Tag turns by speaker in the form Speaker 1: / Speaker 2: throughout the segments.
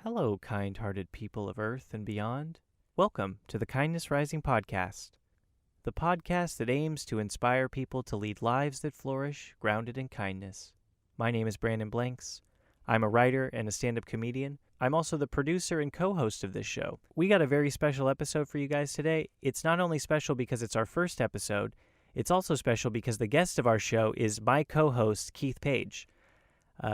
Speaker 1: Hello, kind-hearted people of Earth and beyond. Welcome to the Kindness Rising podcast, the podcast that aims to inspire people to lead lives that flourish, grounded in kindness. My name is Brandon Blanks. I'm a writer and a stand-up comedian. I'm also the producer and co-host of this show. We got a very special episode for you guys today. It's not only special because it's our first episode, it's also special because the guest of our show is my co-host, Keith Page.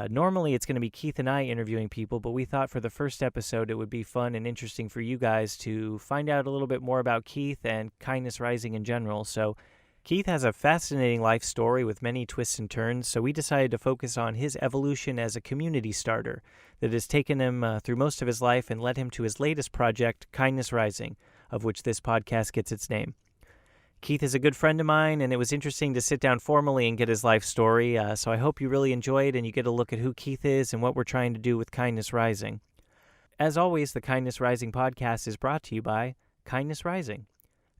Speaker 1: Normally it's going to be Keith and I interviewing people, but we thought for the first episode it would be fun and interesting for you guys to find out a little bit more about Keith and Kindness Rising in general. So Keith has a fascinating life story with many twists and turns, so we decided to focus on his evolution as a community starter that has taken him through most of his life and led him to his latest project, Kindness Rising, of which this podcast gets its name. Keith is a good friend of mine, and it was interesting to sit down formally and get his life story, so I hope you really enjoy it and you get a look at who Keith is and what we're trying to do with Kindness Rising. As always, the Kindness Rising podcast is brought to you by Kindness Rising.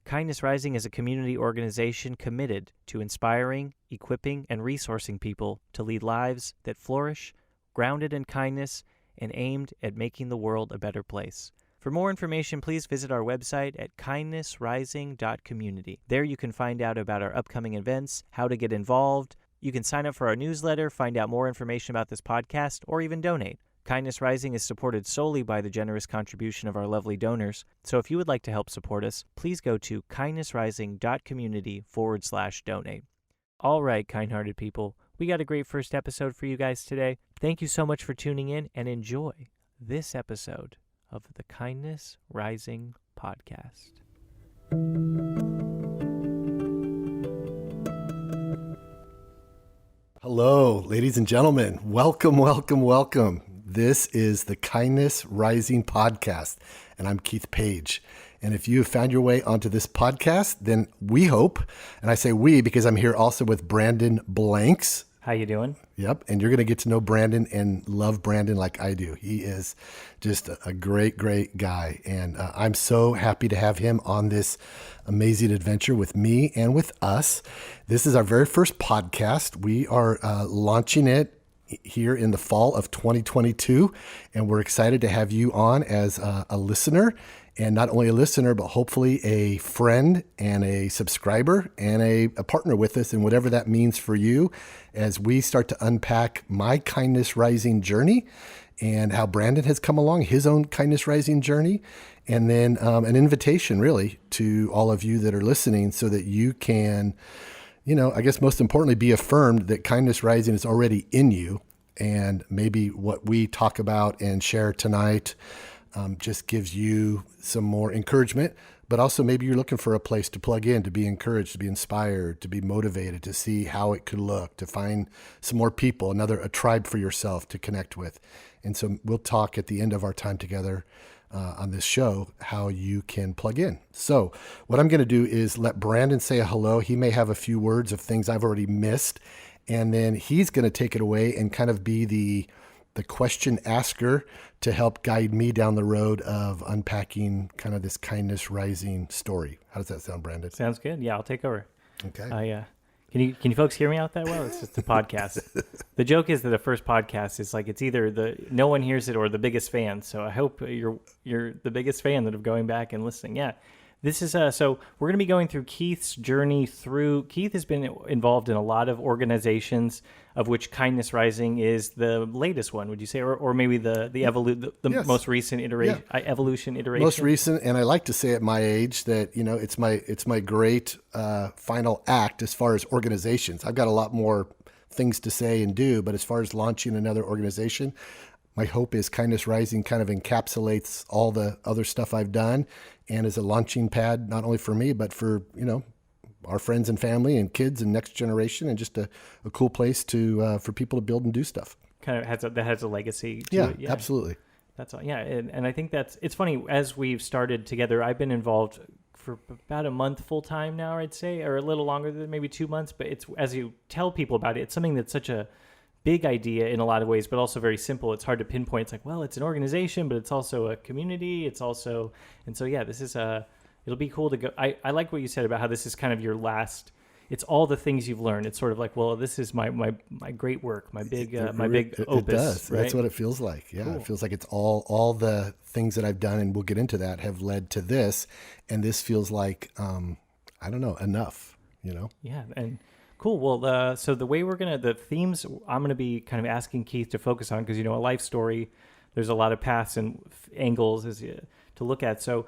Speaker 1: Kindness Rising is a community organization committed to inspiring, equipping, and resourcing people to lead lives that flourish, grounded in kindness, and aimed at making the world a better place. For more information, please visit our website at kindnessrising.community. There you can find out about our upcoming events, how to get involved. You can sign up for our newsletter, find out more information about this podcast, or even donate. Kindness Rising is supported solely by the generous contribution of our lovely donors. So if you would like to help support us, please go to kindnessrising.community/donate. All right, kind-hearted people, we got a great first episode for you guys today. Thank you so much for tuning in and enjoy this episode of the Kindness Rising podcast.
Speaker 2: Hello, ladies and gentlemen. Welcome, welcome, welcome. This is the Kindness Rising podcast, and I'm Keith Page. And if you have found your way onto this podcast, then we hope, and I say we because I'm here also with Brandon Blanks.
Speaker 1: How you doing?
Speaker 2: Yep, and you're going to get to know Brandon and love Brandon like I do. He is just a great, great guy, and I'm so happy to have him on this amazing adventure with me and with us. This is our very first podcast. We are launching it here in the fall of 2022, and we're excited to have you on as a listener. And not only a listener, but hopefully a friend and a subscriber and a partner with us, and whatever that means for you as we start to unpack my Kindness Rising journey and how Brandon has come along, his own Kindness Rising journey, and then an invitation really to all of you that are listening so that you can, I guess most importantly, be affirmed that Kindness Rising is already in you. And maybe what we talk about and share tonight just gives you some more encouragement, but also maybe you're looking for a place to plug in, to be encouraged, to be inspired, to be motivated, to see how it could look, to find some more people, a tribe for yourself to connect with. And so we'll talk at the end of our time together on this show, how you can plug in. So what I'm going to do is let Brandon say a hello. He may have a few words of things I've already missed, and then he's going to take it away and kind of be the question asker to help guide me down the road of unpacking kind of this Kindness Rising story. How does that sound, Brandon?
Speaker 1: Sounds good. Yeah, I'll take over.
Speaker 2: Okay.
Speaker 1: Can you folks hear me out that well? It's just a podcast. The joke is that the first podcast is like it's either no one hears it or the biggest fan. So I hope you're the biggest fan that of going back and listening. Yeah. This is so we're going to be going through Keith's journey through. Keith has been involved in a lot of organizations, of which Kindness Rising is the latest one. Would you say, or maybe the
Speaker 2: Yes.
Speaker 1: most recent iteration, evolution iteration?
Speaker 2: Most recent, and I like to say at my age that it's my great final act as far as organizations. I've got a lot more things to say and do, but as far as launching another organization, my hope is Kindness Rising kind of encapsulates all the other stuff I've done and is a launching pad, not only for me, but for, our friends and family and kids and next generation, and just a cool place to for people to build and do stuff.
Speaker 1: Kind of has a legacy to it.
Speaker 2: Yeah, absolutely.
Speaker 1: That's all. Yeah. And I think it's funny, as we've started together, I've been involved for about a month full time now, I'd say, or a little longer than maybe 2 months. But it's, as you tell people about it, it's something that's such a big idea in a lot of ways, but also very simple. It's hard to pinpoint. It's like, well, it's an organization, but it's also a community. It's also, and so, yeah, this is it'll be cool to go. I like what you said about how this is kind of your last it's all the things you've learned. It's sort of like, well, this is my great work, my big opus.
Speaker 2: It does.
Speaker 1: Right?
Speaker 2: That's what it feels like. Yeah,
Speaker 1: Cool.
Speaker 2: It feels like it's all the things that I've done, and we'll get into that, have led to this, and this feels like I don't know, enough.
Speaker 1: Yeah, and cool. Well, so the way the themes I'm gonna be kind of asking Keith to focus on, because a life story, there's a lot of paths and angles to look at. So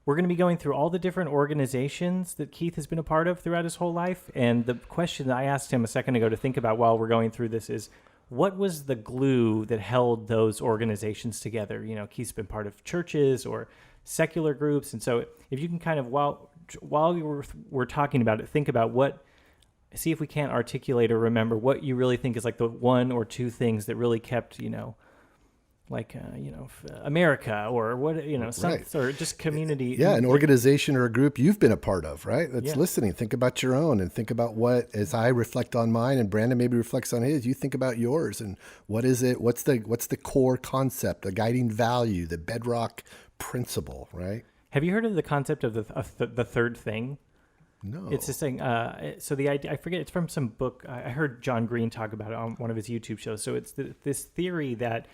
Speaker 1: we're going to be going through all the different organizations that Keith has been a part of throughout his whole life. And the question that I asked him a second ago to think about while we're going through this is, what was the glue that held those organizations together? Keith's been part of churches or secular groups. And so if you can kind of, while we're talking about it, think about see if we can't articulate or remember what you really think is like the one or two things that really kept, America or what,
Speaker 2: Right.
Speaker 1: or just community.
Speaker 2: Yeah, an organization or a group you've been a part of, right? That's listening. Think about your own, and think about what, as I reflect on mine and Brandon maybe reflects on his, you think about yours, and what is it? What's the core concept, the guiding value, the bedrock principle, right?
Speaker 1: Have you heard of the concept of the third thing?
Speaker 2: No.
Speaker 1: It's this thing. So the idea, I forget, it's from some book. I heard John Green talk about it on one of his YouTube shows. So it's this theory that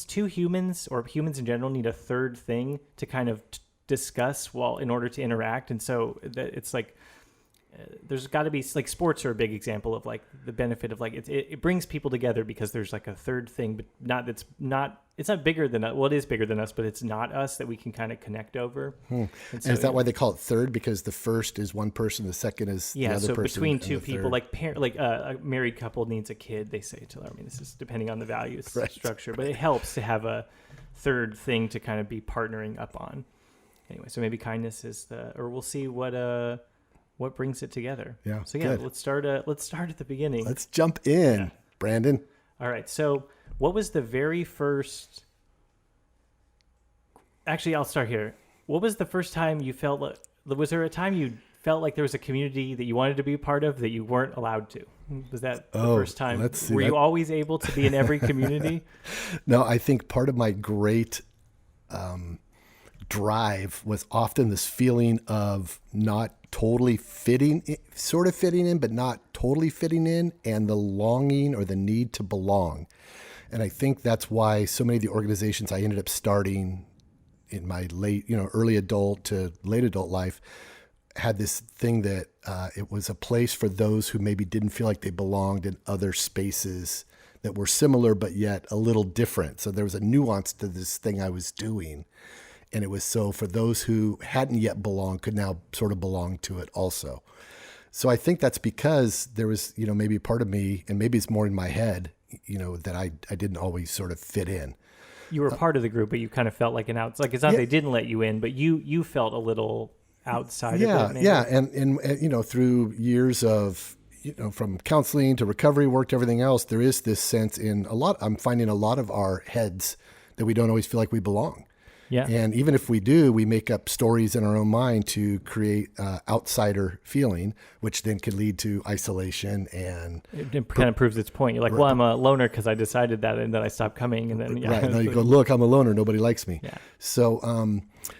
Speaker 1: two humans or humans in general need a third thing to kind of discuss in order to interact. And so that it's like, there's got to be, like, sports are a big example of like the benefit of like, it brings people together because there's like a third thing, but it's not bigger than us. Well, it is bigger than us, but it's not us that we can kind of connect over.
Speaker 2: And is that why they call it third? Because the first is one person, the second is the other person.
Speaker 1: So between two people,
Speaker 2: third.
Speaker 1: like a married couple needs a kid, they say to them. I mean, this is depending on the value structure, but it helps to have a third thing to kind of be partnering up on. Anyway, so maybe kindness is or we'll see what brings it together.
Speaker 2: Yeah.
Speaker 1: So
Speaker 2: good.
Speaker 1: let's start at the beginning.
Speaker 2: Let's jump in, Brandon.
Speaker 1: All right. So what was the very first? Actually, I'll start here. What was the first time you felt like? Was there a time you felt like there was a community that you wanted to be a part of that you weren't allowed to? Was that the first time? Were you always able to be in every community?
Speaker 2: No, I think part of my great drive was often this feeling of not totally sort of fitting in, but not totally fitting in, and the longing or the need to belong. And I think that's why so many of the organizations I ended up starting in my early adult to late adult life had this thing that it was a place for those who maybe didn't feel like they belonged in other spaces that were similar, but yet a little different. So there was a nuance to this thing I was doing. And it was so for those who hadn't yet belonged could now sort of belong to it also. So I think that's because there was, maybe a part of me, and maybe it's more in my head, that I didn't always sort of fit in.
Speaker 1: You were part of the group, but you kind of felt like an outsider. Like, it's not they didn't let you in, but you felt a little outside of it. Maybe.
Speaker 2: Yeah. And through years of, from counseling to recovery work to everything else, there is this sense I'm finding a lot of our heads that we don't always feel like we belong.
Speaker 1: Yeah.
Speaker 2: And even if we do, we make up stories in our own mind to create outsider feeling, which then could lead to isolation. And
Speaker 1: it kind of proves its point. You're like, well, I'm a loner because I decided that, and then I stopped coming. And then,
Speaker 2: right. Now you go, look, I'm a loner. Nobody likes me.
Speaker 1: Yeah.
Speaker 2: So,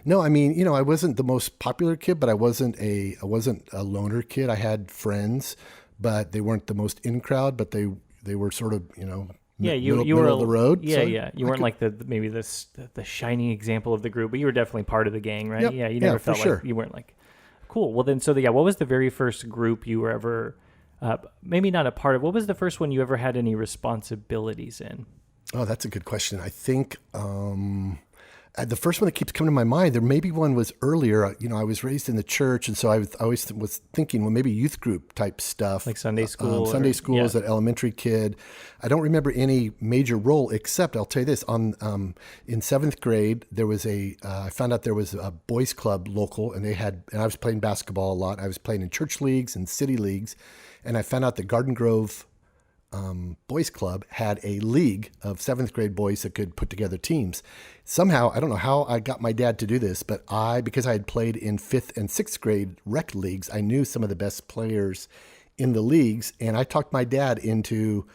Speaker 2: no, I mean, I wasn't the most popular kid, but I wasn't a loner kid. I had friends, but they weren't the most in crowd, but they were sort of, you were
Speaker 1: middle
Speaker 2: of the road.
Speaker 1: Yeah,
Speaker 2: so
Speaker 1: yeah. You weren't like maybe the shining example of the group, but you were definitely part of the gang, right?
Speaker 2: Yep.
Speaker 1: Yeah, you never felt like you weren't like cool. Well, then, what was the very first group you were ever, maybe not a part of? What was the first one you ever had any responsibilities in?
Speaker 2: Oh, that's a good question. I think the first one that keeps coming to my mind, there maybe one was earlier. I was raised in the church, and so I always was thinking, well, maybe youth group type stuff.
Speaker 1: Like Sunday school.
Speaker 2: Sunday school as an elementary kid. I don't remember any major role, except I'll tell you this. In seventh grade, there was I found out there was a boys club local, and I was playing basketball a lot. I was playing in church leagues and city leagues, and I found out that Garden Grove boys club had a league of seventh grade boys that could put together teams. Somehow, I don't know how I got my dad to do this, but because I had played in fifth and sixth grade rec leagues, I knew some of the best players in the leagues. And I talked my dad into,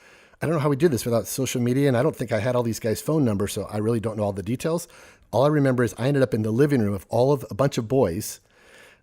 Speaker 2: I don't know how we did this without social media. And I don't think I had all these guys' phone numbers, so I really don't know all the details. All I remember is I ended up in the living room of a bunch of boys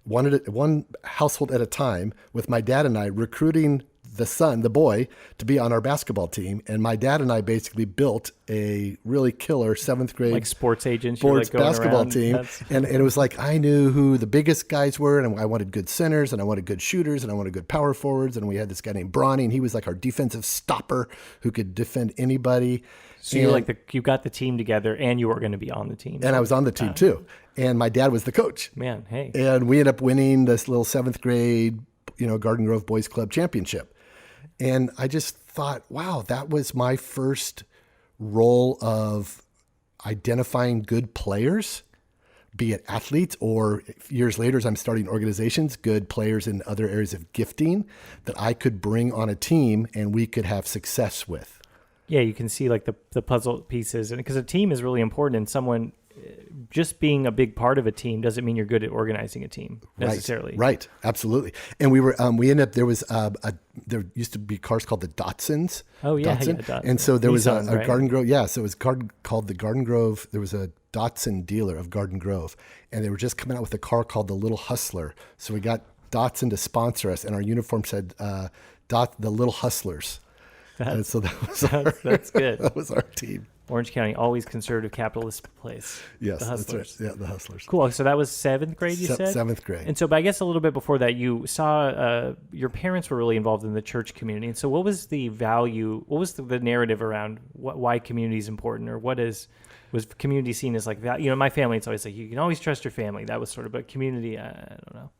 Speaker 2: one household at a time, with my dad and I recruiting the boy, to be on our basketball team. And my dad and I basically built a really killer 7th grade
Speaker 1: Like sports agents,
Speaker 2: sports
Speaker 1: going
Speaker 2: basketball
Speaker 1: around.
Speaker 2: team. And it was like, I knew who the biggest guys were, and I wanted good centers, and I wanted good shooters, and I wanted good power forwards. And we had this guy named Bronny, and he was like our defensive stopper who could defend anybody.
Speaker 1: So you got the team together, and you were going to be on the team.
Speaker 2: And I was on the team too. And my dad was the coach.
Speaker 1: Man, hey.
Speaker 2: And we ended up winning this little 7th grade, Garden Grove Boys Club championship. And I just thought, wow, that was my first role of identifying good players, be it athletes, or years later, as I'm starting organizations, good players in other areas of gifting that I could bring on a team and we could have success with.
Speaker 1: Yeah, you can see like the puzzle pieces, and because a team is really important, and someone just being a big part of a team doesn't mean you're good at organizing a team necessarily.
Speaker 2: Right. Absolutely. And we ended up, there used to be cars called the Datsuns.
Speaker 1: Oh yeah.
Speaker 2: Datsun. And so there was a Garden Grove. Yeah. So it was called the Garden Grove. There was a Datsun dealer of Garden Grove, and they were just coming out with a car called the Little Hustler. So we got Datsun to sponsor us, and our uniform said, the Little Hustlers. And so
Speaker 1: that's good.
Speaker 2: That was our team.
Speaker 1: Orange County, always conservative capitalist place.
Speaker 2: Yes,
Speaker 1: the Hustlers.
Speaker 2: That's right. Yeah, the Hustlers.
Speaker 1: Cool. So that was 7th grade, you said?
Speaker 2: 7th grade.
Speaker 1: And so, but I guess a little bit before that, you saw your parents were really involved in the church community. And so what was the value, what was the narrative around why community is important, or was community seen as like that? My family, it's always like, you can always trust your family. That was sort of, but community, I don't know.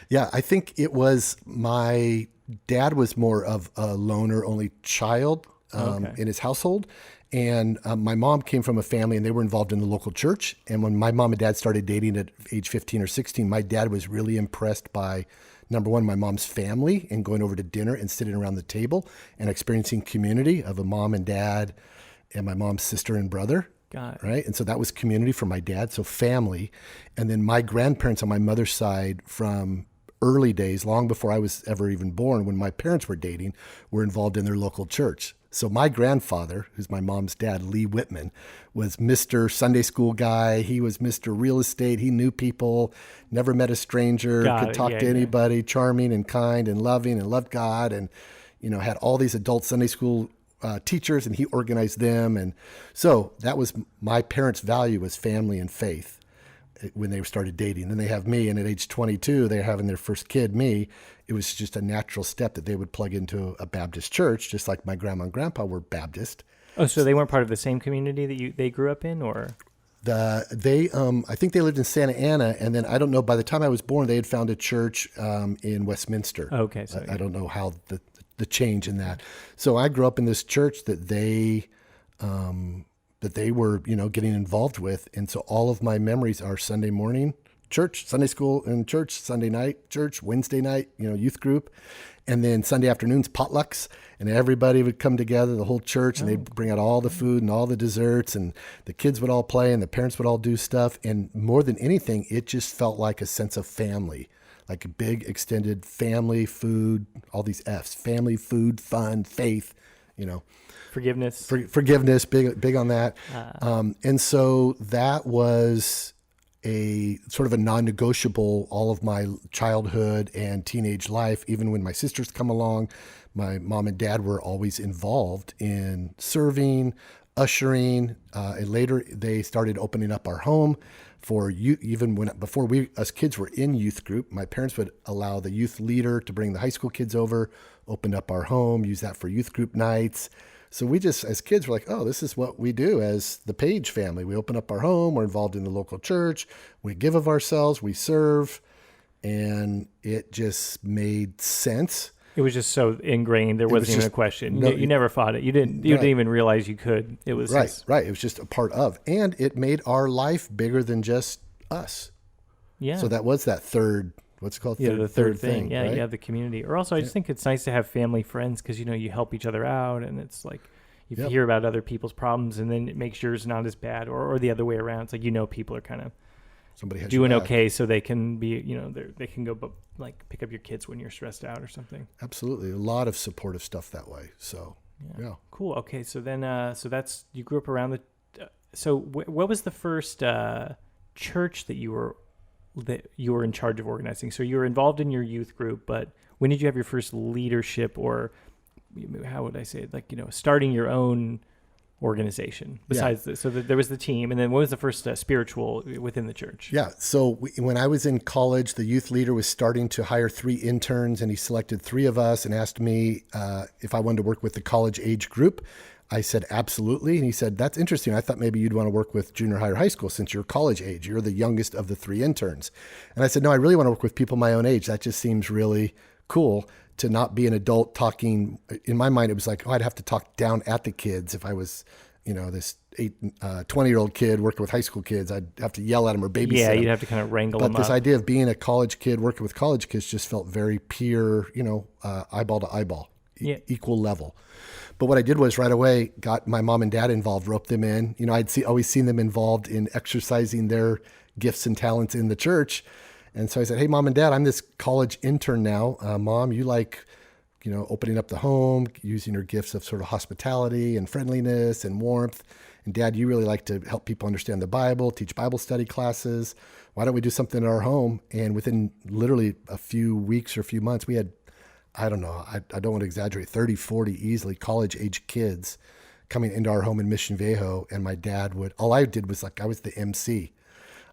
Speaker 2: Yeah, I think it was, my dad was more of a loner only child in his household. And my mom came from a family, and they were involved in the local church. And when my mom and dad started dating at age 15 or 16, my dad was really impressed by, number one, my mom's family, and going over to dinner and sitting around the table and experiencing community of a mom and dad and my mom's sister and brother.
Speaker 1: Got it.
Speaker 2: Right. And so that was community for my dad. So family. And then my grandparents on my mother's side, from early days, long before I was ever even born, when my parents were dating, were involved in their local church. So my grandfather, who's my mom's dad, Lee Whitman, was Mr. Sunday school guy. He was Mr. Real Estate. He knew people, never met a stranger, could talk to anybody, charming and kind and loving, and loved God, and had all these adult Sunday school teachers, and he organized them. And so that was my parents' value, was family and faith when they started dating. Then they have me, and at age 22, they're having their first kid, me. It was just a natural step that they would plug into a Baptist church, just like my grandma and grandpa were Baptist.
Speaker 1: Oh, so they weren't part of the same community that they grew up in, or?
Speaker 2: I think they lived in Santa Ana, and then I don't know, by the time I was born, they had found a church in Westminster.
Speaker 1: Okay. So
Speaker 2: I don't know how the change in that. So I grew up in this church that they were, getting involved with. And so all of my memories are Sunday morning, church, Sunday school and church, Sunday night, church, Wednesday night, youth group. And then Sunday afternoons, potlucks, and everybody would come together, the whole church, and they'd bring out all the food and all the desserts, and the kids would all play, and the parents would all do stuff. And more than anything, it just felt like a sense of family, like a big extended family, food, all these F's, family, food, fun, faith,
Speaker 1: Forgiveness.
Speaker 2: Forgiveness, big on that. And so that was a sort of a non-negotiable all of my childhood and teenage life. Even when my sisters come along, my mom and dad were always involved in serving, ushering, and later they started opening up our home for youth. Even before us kids were in youth group, my parents would allow the youth leader to bring the high school kids over, open up our home, use that for youth group nights. So we just, as kids, were like, oh, this is what we do as the Page family. We open up our home, we're involved in the local church, we give of ourselves, we serve, and it just made sense.
Speaker 1: It was just so ingrained. There wasn't even a question. You never fought it. You didn't even realize you could. It was
Speaker 2: right. It was just a part of, and it made our life bigger than just us. Yeah. So that was that third. What's it called?
Speaker 1: The third thing. Yeah, right? You have the community. Or also, I just think it's nice to have family friends because, you help each other out, and it's like you hear about other people's problems, and then it makes yours not as bad, or the other way around. It's like, people are kind of doing okay, so they can be, they can go like pick up your kids when you're stressed out or something.
Speaker 2: Absolutely. A lot of supportive stuff that way. So, yeah.
Speaker 1: Cool. Okay. So then, that's, you grew up around what was the first church that you were that you were in charge of organizing? So you were involved in your youth group, but when did you have your first leadership, or how would I say it? Like, starting your own organization besides this? So there was the team, and then what was the first spiritual within the church?
Speaker 2: Yeah. So when I was in college, the youth leader was starting to hire 3 interns, and he selected 3 of us and asked me if I wanted to work with the college age group. I said, absolutely. And he said, that's interesting. I thought maybe you'd want to work with junior high or high school since you're college age. You're the youngest of the 3 interns. And I said, no, I really want to work with people my own age. That just seems really cool to not be an adult talking. In my mind, it was like, I'd have to talk down at the kids if I was, this 20-year-old kid working with high school kids. I'd have to yell at them or babysit
Speaker 1: Yeah,
Speaker 2: them.
Speaker 1: you'd have to kind of wrangle them
Speaker 2: But this
Speaker 1: up.
Speaker 2: idea of being a college kid working with college kids just felt very peer, eyeball to eyeball, equal level. But what I did was right away got my mom and dad involved, roped them in. I'd always seen them involved in exercising their gifts and talents in the church. And so I said, hey, mom and dad, I'm this college intern now. Mom, you like, opening up the home, using your gifts of sort of hospitality and friendliness and warmth. And dad, you really like to help people understand the Bible, teach Bible study classes. Why don't we do something in our home? And within literally a few weeks or a few months, we had, I don't know, I don't want to exaggerate, 30, 40 easily college-age kids coming into our home in Mission Viejo. And my dad all I did was I was the MC.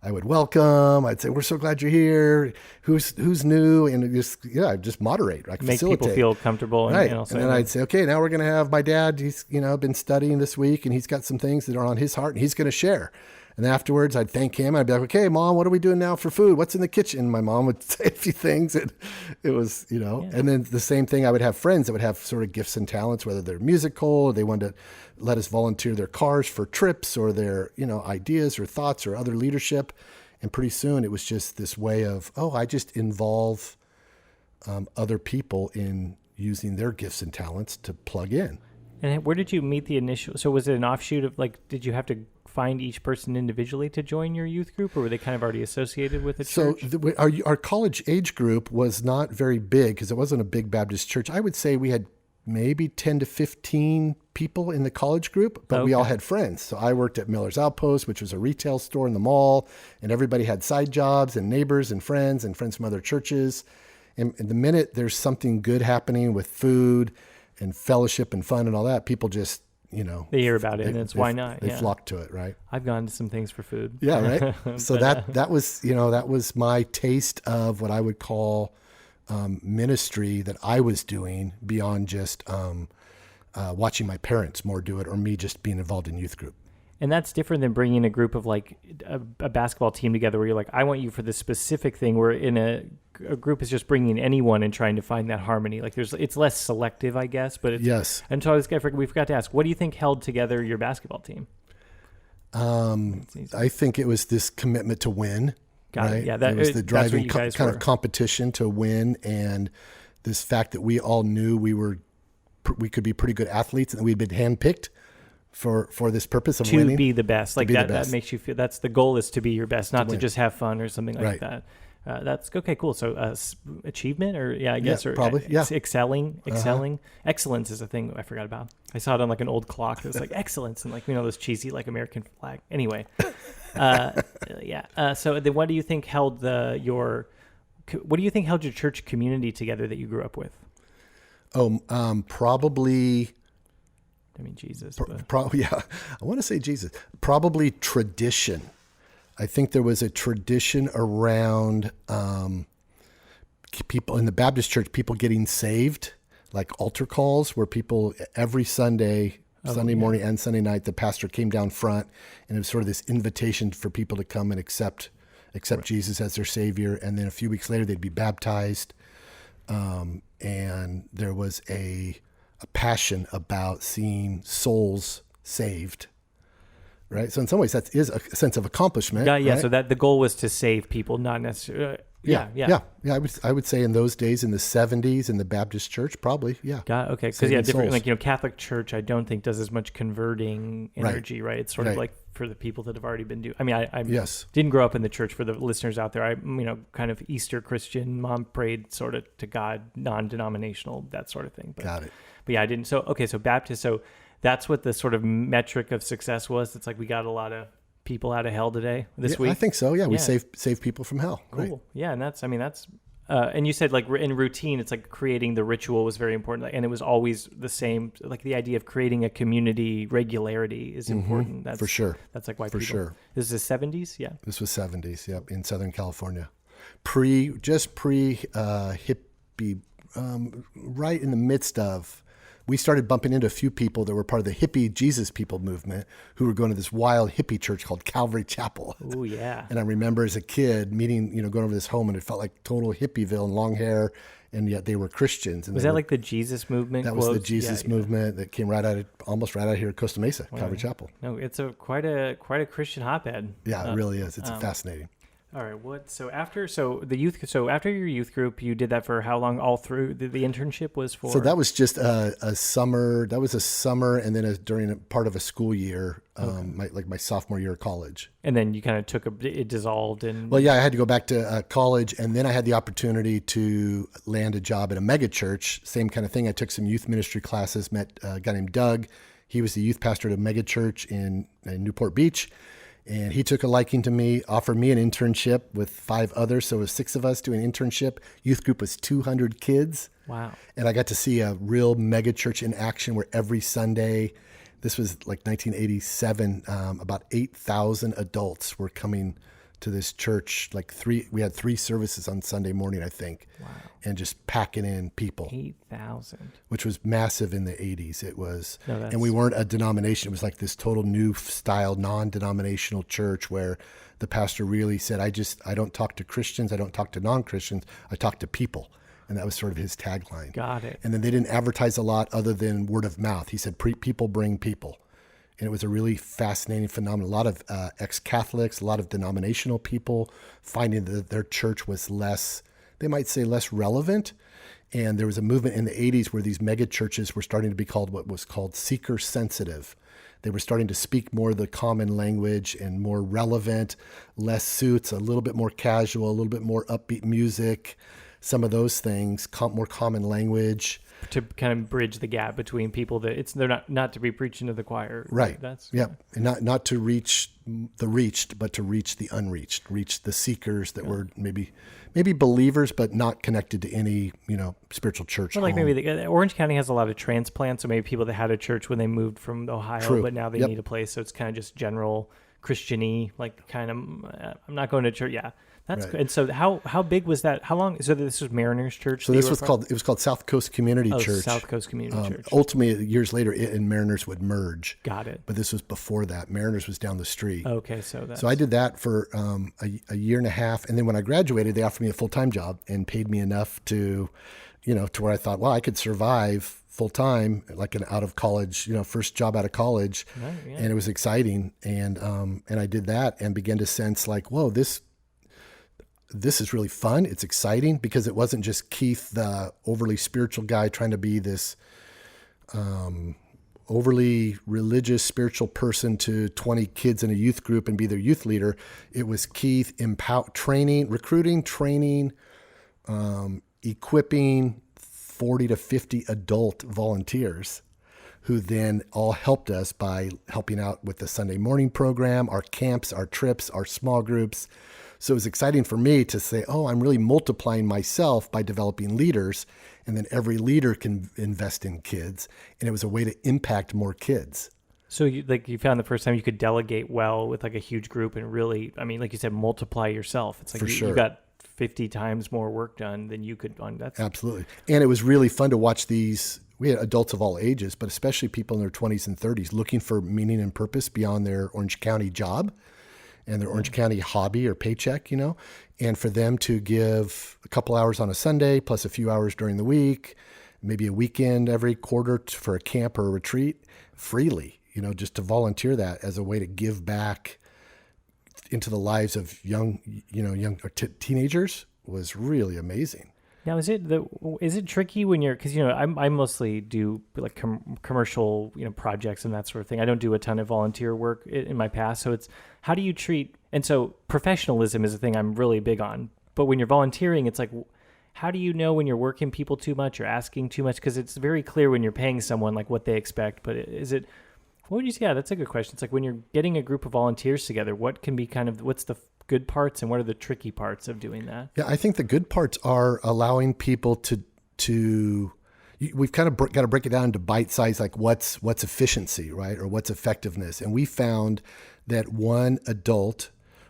Speaker 2: I would welcome, I'd say, we're so glad you're here. Who's new? And I'd just moderate,
Speaker 1: Make
Speaker 2: facilitate.
Speaker 1: people feel comfortable.
Speaker 2: Right. And then I'd say, okay, now we're going to have my dad. He's, been studying this week and he's got some things that are on his heart and he's going to share. And then afterwards I'd thank him. I'd be like, okay, Mom, what are we doing now for food? What's in the kitchen? And my mom would say a few things. And it was, and then the same thing, I would have friends that would have sort of gifts and talents, whether they're musical or they wanted to let us volunteer their cars for trips or their, ideas or thoughts or other leadership. And pretty soon it was just this way of, I just involve other people in using their gifts and talents to plug in.
Speaker 1: And where did you meet the initial? So was it an offshoot of did you have to find each person individually to join your youth group, or were they kind of already associated with the church?
Speaker 2: So our college age group was not very big because it wasn't a big Baptist church. I would say we had maybe 10 to 15 people in the college group, but we all had friends. So I worked at Miller's Outpost, which was a retail store in the mall, and everybody had side jobs and neighbors and friends from other churches. And the minute there's something good happening with food and fellowship and fun and all that, people just,
Speaker 1: they hear about it, and it's why not?
Speaker 2: They flock to it, right?
Speaker 1: I've gone to some things for food.
Speaker 2: Yeah, right. So that was my taste of what I would call ministry that I was doing beyond just watching my parents more do it or me just being involved in youth group.
Speaker 1: And that's different than bringing a group of a basketball team together where you're like, I want you for this specific thing, where in a group is just bringing anyone and trying to find that harmony. It's less selective, I guess. But
Speaker 2: yes.
Speaker 1: And so we forgot to ask, what do you think held together your basketball team?
Speaker 2: I think it was this commitment to win.
Speaker 1: Got
Speaker 2: right?
Speaker 1: it. Yeah,
Speaker 2: it was the driving kind of competition to win, and this fact that we all knew we could be pretty good athletes, and we'd been handpicked for this purpose of winning.
Speaker 1: To be the best. That makes you feel, that's the goal, is to be your best, not to just have fun or something like that. That's okay, cool. So achievement, or I guess, or
Speaker 2: probably,
Speaker 1: excelling. Excellence is a thing I forgot about. I saw it on an old clock. It was excellence, and those cheesy American flag. Anyway, so then, what do you think held your church community together that you grew up with?
Speaker 2: Probably.
Speaker 1: I mean, Jesus.
Speaker 2: Probably, yeah. I want to say Jesus. Probably tradition. I think there was a tradition around people in the Baptist church, people getting saved, like altar calls, where people every Sunday morning and Sunday night, the pastor came down front, and it was sort of this invitation for people to come and accept Jesus as their Savior. And then a few weeks later, they'd be baptized. And there was a passion about seeing souls saved. Right. So in some ways that is a sense of accomplishment.
Speaker 1: Yeah.
Speaker 2: Right?
Speaker 1: So that the goal was to save people, not necessarily. Yeah.
Speaker 2: I would say in those days in the 70s in the Baptist church, probably. Yeah.
Speaker 1: Okay. Because different, Catholic Church, I don't think does as much converting energy, right? It's sort of like for the people that have already been doing. I mean, I didn't grow up in the church. For the listeners out there, I kind of Easter Christian. Mom prayed sort of to God, non-denominational, that sort of thing.
Speaker 2: Got it.
Speaker 1: But yeah, I didn't. So Baptist. So that's what the sort of metric of success was. It's we got a lot of people out of hell today this
Speaker 2: Yeah,
Speaker 1: week.
Speaker 2: I think so. Yeah, we
Speaker 1: Yeah.
Speaker 2: save people from hell.
Speaker 1: Cool.
Speaker 2: Right.
Speaker 1: Yeah, and that's and you said like in routine, it's like creating the ritual was very important, like, and it was always the same. Like the idea of creating a community regularity is important. That's
Speaker 2: For sure.
Speaker 1: That's like why
Speaker 2: For
Speaker 1: people.
Speaker 2: sure.
Speaker 1: This is the 70s. Yeah.
Speaker 2: This was 70s. Yep, in Southern California, pre hippie, right in the midst of. We started bumping into a few people that were part of the hippie Jesus people movement who were going to this wild hippie church called Calvary Chapel.
Speaker 1: Oh yeah.
Speaker 2: And I remember as a kid meeting, going over this home, and it felt like total hippieville and long hair, and yet they were Christians. And
Speaker 1: Was
Speaker 2: they
Speaker 1: that
Speaker 2: were,
Speaker 1: like the Jesus movement?
Speaker 2: that was the
Speaker 1: quotes?
Speaker 2: Jesus
Speaker 1: Yeah.
Speaker 2: movement that came almost right out of here at Costa Mesa, Calvary Chapel.
Speaker 1: No, it's quite a Christian hotbed.
Speaker 2: Yeah, it really is. It's fascinating.
Speaker 1: All right. After your youth group, you did that for how long? All through the internship was for.
Speaker 2: So that was just a summer. That was a summer, and then during a part of a school year, my sophomore year of college.
Speaker 1: And then you kind of it dissolved and.
Speaker 2: Well, yeah, I had to go back to college, and then I had the opportunity to land a job at a mega church. Same kind of thing. I took some youth ministry classes, met a guy named Doug. He was the youth pastor at a mega church in Newport Beach. And he took a liking to me, offered me an internship with 5 others. So it was 6 of us doing an internship. Youth group was 200 kids.
Speaker 1: Wow.
Speaker 2: And I got to see a real mega church in action where every Sunday, this was like 1987, about 8,000 adults were coming to this church. We had 3 services on Sunday morning, I think.
Speaker 1: Wow.
Speaker 2: And just packing in people.
Speaker 1: 8,000.
Speaker 2: Which was massive in the 80s. It was,
Speaker 1: No,
Speaker 2: and we weren't a denomination. It was like this total new style, non-denominational church where the pastor really said, I don't talk to Christians. I don't talk to non-Christians. I talk to people. And that was sort of his tagline.
Speaker 1: Got it.
Speaker 2: And then they didn't advertise a lot other than word of mouth. He said, people bring people. And it was a really fascinating phenomenon. A lot of ex-Catholics, a lot of denominational people finding that their church was less relevant. And there was a movement in the 80s where these mega churches were starting to be called what was called seeker sensitive. They were starting to speak more the common language and more relevant, less suits, a little bit more casual, a little bit more upbeat music, some of those things, more common language.
Speaker 1: To kind of bridge the gap between people that they're not to be preaching to the choir.
Speaker 2: Right.
Speaker 1: That's
Speaker 2: and not to reach the reached, but to reach the unreached, reach the seekers that were maybe believers, but not connected to any, spiritual church.
Speaker 1: Well, like maybe Orange County has a lot of transplants, so maybe people that had a church when they moved from Ohio,
Speaker 2: True.
Speaker 1: but now they need a place. So it's kind of just general Christian-y, like kind of, I'm not going to church. Yeah. That's
Speaker 2: Right.
Speaker 1: good. And so how big was that? How long? So this was Mariners Church?
Speaker 2: So this was called South Coast Community Church.
Speaker 1: South Coast Community Church.
Speaker 2: Ultimately, years later, it and Mariners would merge.
Speaker 1: Got it.
Speaker 2: But this was before that. Mariners was down the street.
Speaker 1: Okay, so
Speaker 2: I did that for a year and a half, and then when I graduated, they offered me a full-time job and paid me enough to where I thought, well, I could survive full-time, like an out of college, first job out of college,
Speaker 1: Right, yeah.
Speaker 2: and it was exciting, and I did that and began to sense like, whoa, this is really fun. It's exciting because it wasn't just Keith, the overly spiritual guy, trying to be this overly religious, spiritual person to 20 kids in a youth group and be their youth leader. It was Keith recruiting, training, equipping 40 to 50 adult volunteers who then all helped us by helping out with the Sunday morning program, our camps, our trips, our small groups. So it was exciting for me to say, oh, I'm really multiplying myself by developing leaders, and then every leader can invest in kids. And it was a way to impact more kids.
Speaker 1: So you found the first time you could delegate well with like a huge group and really, I mean, like you said, multiply yourself. It's like
Speaker 2: For sure.
Speaker 1: You got 50 times more work done than you could on that.
Speaker 2: Absolutely. And it was really fun to watch these. We had adults of all ages, but especially people in their 20s and 30s looking for meaning and purpose beyond their Orange County job and their Orange County hobby or paycheck, and for them to give a couple hours on a Sunday plus a few hours during the week, maybe a weekend every quarter for a camp or a retreat freely, just to volunteer that as a way to give back into the lives of young teenagers was really amazing.
Speaker 1: Now, is it tricky when you're, because I mostly do like commercial projects and that sort of thing. I don't do a ton of volunteer work in my past, so it's how do you treat, and so professionalism is a thing I'm really big on. But when you're volunteering, it's like, how do you know when you're working people too much or asking too much? Because it's very clear when you're paying someone like what they expect. But is it What would you say? Yeah, that's a good question. It's like when you're getting a group of volunteers together, what can be what's the good parts and what are the tricky parts of doing that?
Speaker 2: Yeah, I think the good parts are allowing people to we've kind of got to break it down into bite size, like what's efficiency, right? Or what's effectiveness. And we found that one adult,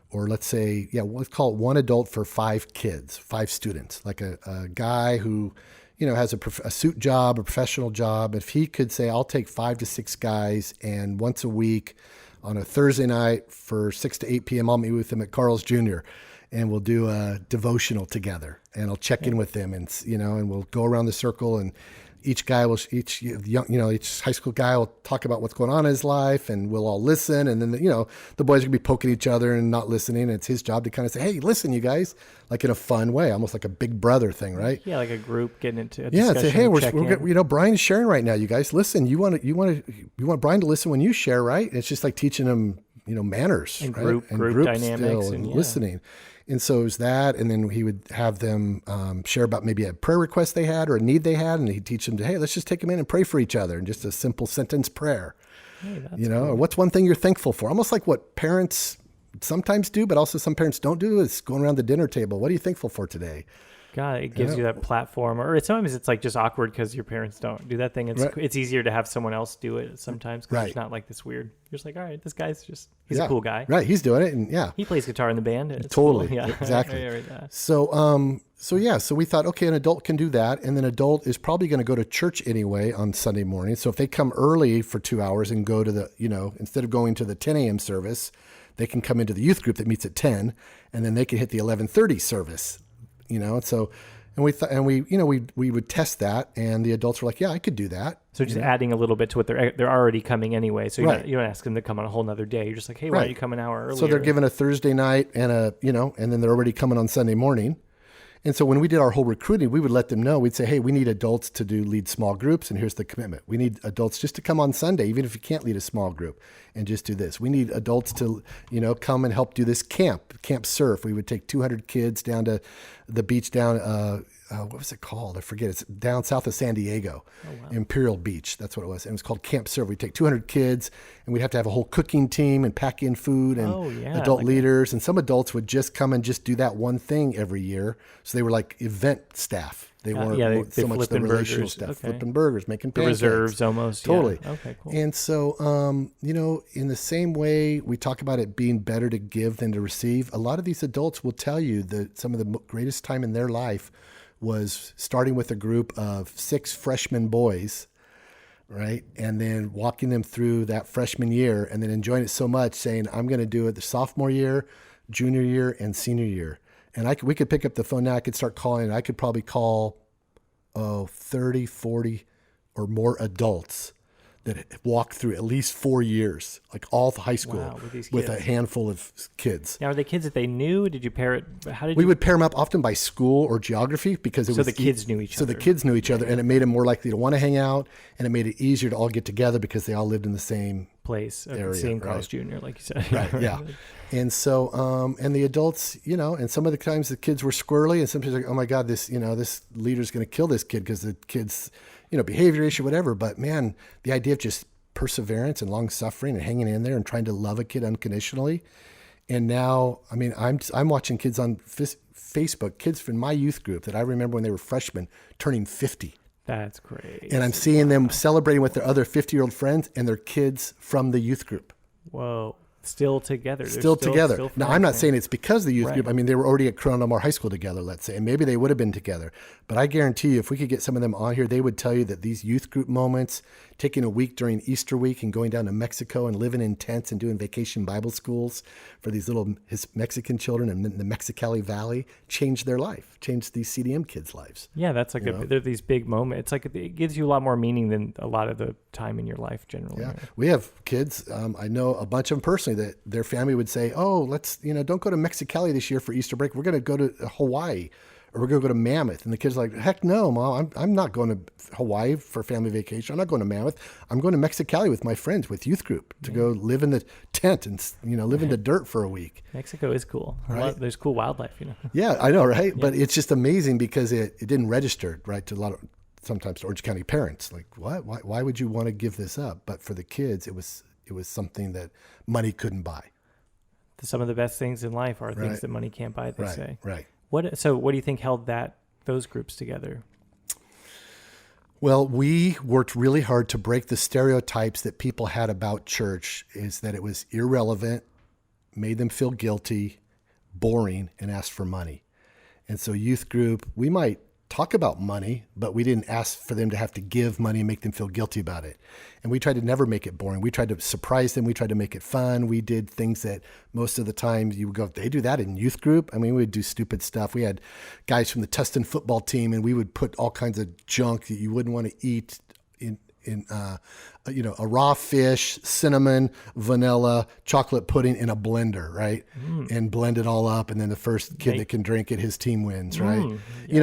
Speaker 2: or let's say, let's call it one adult for 5 kids, 5 students, like a guy who, has a suit job, a professional job. If he could say, I'll take 5 to 6 guys, and once a week on a Thursday night for 6 to 8 p.m., I'll meet with them at Carl's Jr., and we'll do a devotional together, and I'll check in with them, and and we'll go around the circle, and each high school guy will talk about what's going on in his life, and we'll all listen. And then, the boys are gonna be poking each other and not listening. And it's his job to kind of say, hey, listen, you guys, like in a fun way, almost like a big brother thing, right?
Speaker 1: Yeah. Like a group getting into a
Speaker 2: discussion. Say, hey,
Speaker 1: we're
Speaker 2: Brian is sharing right now. You guys listen, you want Brian to listen when you share, right? And it's just like teaching him, manners
Speaker 1: and
Speaker 2: right?
Speaker 1: group dynamics
Speaker 2: and listening. And so it was that, and then he would have them share about maybe a prayer request they had or a need they had, and he'd teach them to, hey, let's just take them in and pray for each other, and just a simple sentence prayer.
Speaker 1: Hey,
Speaker 2: cool. Or what's one thing you're thankful for? Almost like what parents sometimes do, but also some parents don't do, is going around the dinner table. What are you thankful for today?
Speaker 1: God, it gives you that platform, or sometimes it's like just awkward because your parents don't do that thing. It's easier to have someone else do it sometimes because it's not like this weird. You're just like, all right, this guy's he's a cool guy,
Speaker 2: right? He's doing it, and
Speaker 1: he plays guitar in the band. It's
Speaker 2: totally,
Speaker 1: cool. Yeah,
Speaker 2: exactly. So we thought, okay, an adult can do that, and then adult is probably going to go to church anyway on Sunday morning. So if they come early for 2 hours and go to the, instead of going to the 10 a.m. service, they can come into the youth group that meets at 10, and then they can hit the 11:30 service. We would test that, and the adults were like, yeah, I could do that.
Speaker 1: So just adding a little bit to what they're already coming anyway. So you don't ask them to come on a whole nother day. You're just like, hey, why don't you come an hour earlier?
Speaker 2: So they're given a Thursday night and and then they're already coming on Sunday morning. And so when we did our whole recruiting, we would let them know. We'd say, hey, we need adults to lead small groups, and here's the commitment. We need adults just to come on Sunday, even if you can't lead a small group, and just do this. We need adults to, come and help do this camp surf. We would take 200 kids down to the beach down, what was it called? I forget. It's down south of San Diego, Imperial Beach. That's what it was. And it was called Camp Surf. We'd take 200 kids, and we'd have to have a whole cooking team and pack in food and adult leaders. And some adults would just come and just do that one thing every year. So they were like event staff. They weren't so much the relational stuff. Flipping burgers, making pancakes.
Speaker 1: The reserves almost.
Speaker 2: Totally.
Speaker 1: Yeah. Okay, cool.
Speaker 2: And so, in the same way we talk about it being better to give than to receive, a lot of these adults will tell you that some of the greatest time in their life was starting with a group of 6 freshman boys, right? And then walking them through that freshman year, and then enjoying it so much, saying, I'm going to do it the sophomore year, junior year, and senior year. And we could pick up the phone now. I could start calling, and I could probably call 30, 40 or more adults that walked through at least 4 years, like all the high school, with a handful of kids.
Speaker 1: Now, are they kids that they knew? Did you pair it?
Speaker 2: We would pair them up often by school or geography, because
Speaker 1: the kids knew each other.
Speaker 2: So the kids knew each other, and it made them more likely to want to hang out, and it made it easier to all get together because they all lived in the same
Speaker 1: place,
Speaker 2: area,
Speaker 1: same Carl's Jr., like you said.
Speaker 2: Right, yeah. And so, and the adults, and some of the times the kids were squirrely, and sometimes like, oh my God, this leader's going to kill this kid because the kid's, behavior issue, whatever. But man, the idea of just perseverance and long suffering and hanging in there and trying to love a kid unconditionally. And now, I mean, I'm watching kids on Facebook, kids from my youth group that I remember when they were freshmen turning 50.
Speaker 1: That's great.
Speaker 2: And I'm seeing them celebrating with their other 50-year-old friends and their kids from the youth group.
Speaker 1: Whoa. Still together.
Speaker 2: Still together. Now, I'm not saying it's because of the youth group. I mean, they were already at Corona Del Mar High School together, let's say, and maybe they would have been together. But I guarantee you, if we could get some of them on here, they would tell you that these youth group moments, taking a week during Easter week and going down to Mexico and living in tents and doing vacation Bible schools for these little Mexican children in the Mexicali Valley, changed their life, changed these CDM kids' lives.
Speaker 1: Yeah, that's like they're these big moments. It's like it gives you a lot more meaning than a lot of the time in your life generally.
Speaker 2: Yeah, we have kids. I know a bunch of them personally that their family would say, "Oh, let's don't go to Mexicali this year for Easter break. We're going to go to Hawaii." Or we're going to go to Mammoth. And the kid's like, heck no, Mom, I'm not going to Hawaii for family vacation. I'm not going to Mammoth. I'm going to Mexicali with my friends, with youth group, to go live in the tent and, live in the dirt for a week.
Speaker 1: Mexico is cool.
Speaker 2: Right?
Speaker 1: There's cool wildlife,
Speaker 2: Yeah, I know, right? Yeah. But it's just amazing because it didn't register, right, to a lot of, sometimes to Orange County parents. Like, what? Why would you want to give this up? But for the kids, it was It was something that money couldn't buy.
Speaker 1: Some of the best things in life are things
Speaker 2: Right.
Speaker 1: that money can't buy, they say.
Speaker 2: Right.
Speaker 1: So what do you think held those groups together?
Speaker 2: Well, we worked really hard to break the stereotypes that people had about church, is that it was irrelevant, made them feel guilty, boring, and asked for money. And so youth group, we might talk about money, but we didn't ask for them to have to give money and make them feel guilty about it. And we tried to never make it boring. We tried to surprise them. We tried to make it fun. We did things that most of the time you would go, they do that in youth group? I mean, we would do stupid stuff. We had guys from the Tustin football team, and we would put all kinds of junk that you wouldn't want to eat in a raw fish, cinnamon, vanilla, chocolate pudding in a blender, right? And blend it all up. And then the first kid that can drink it, his team wins, right?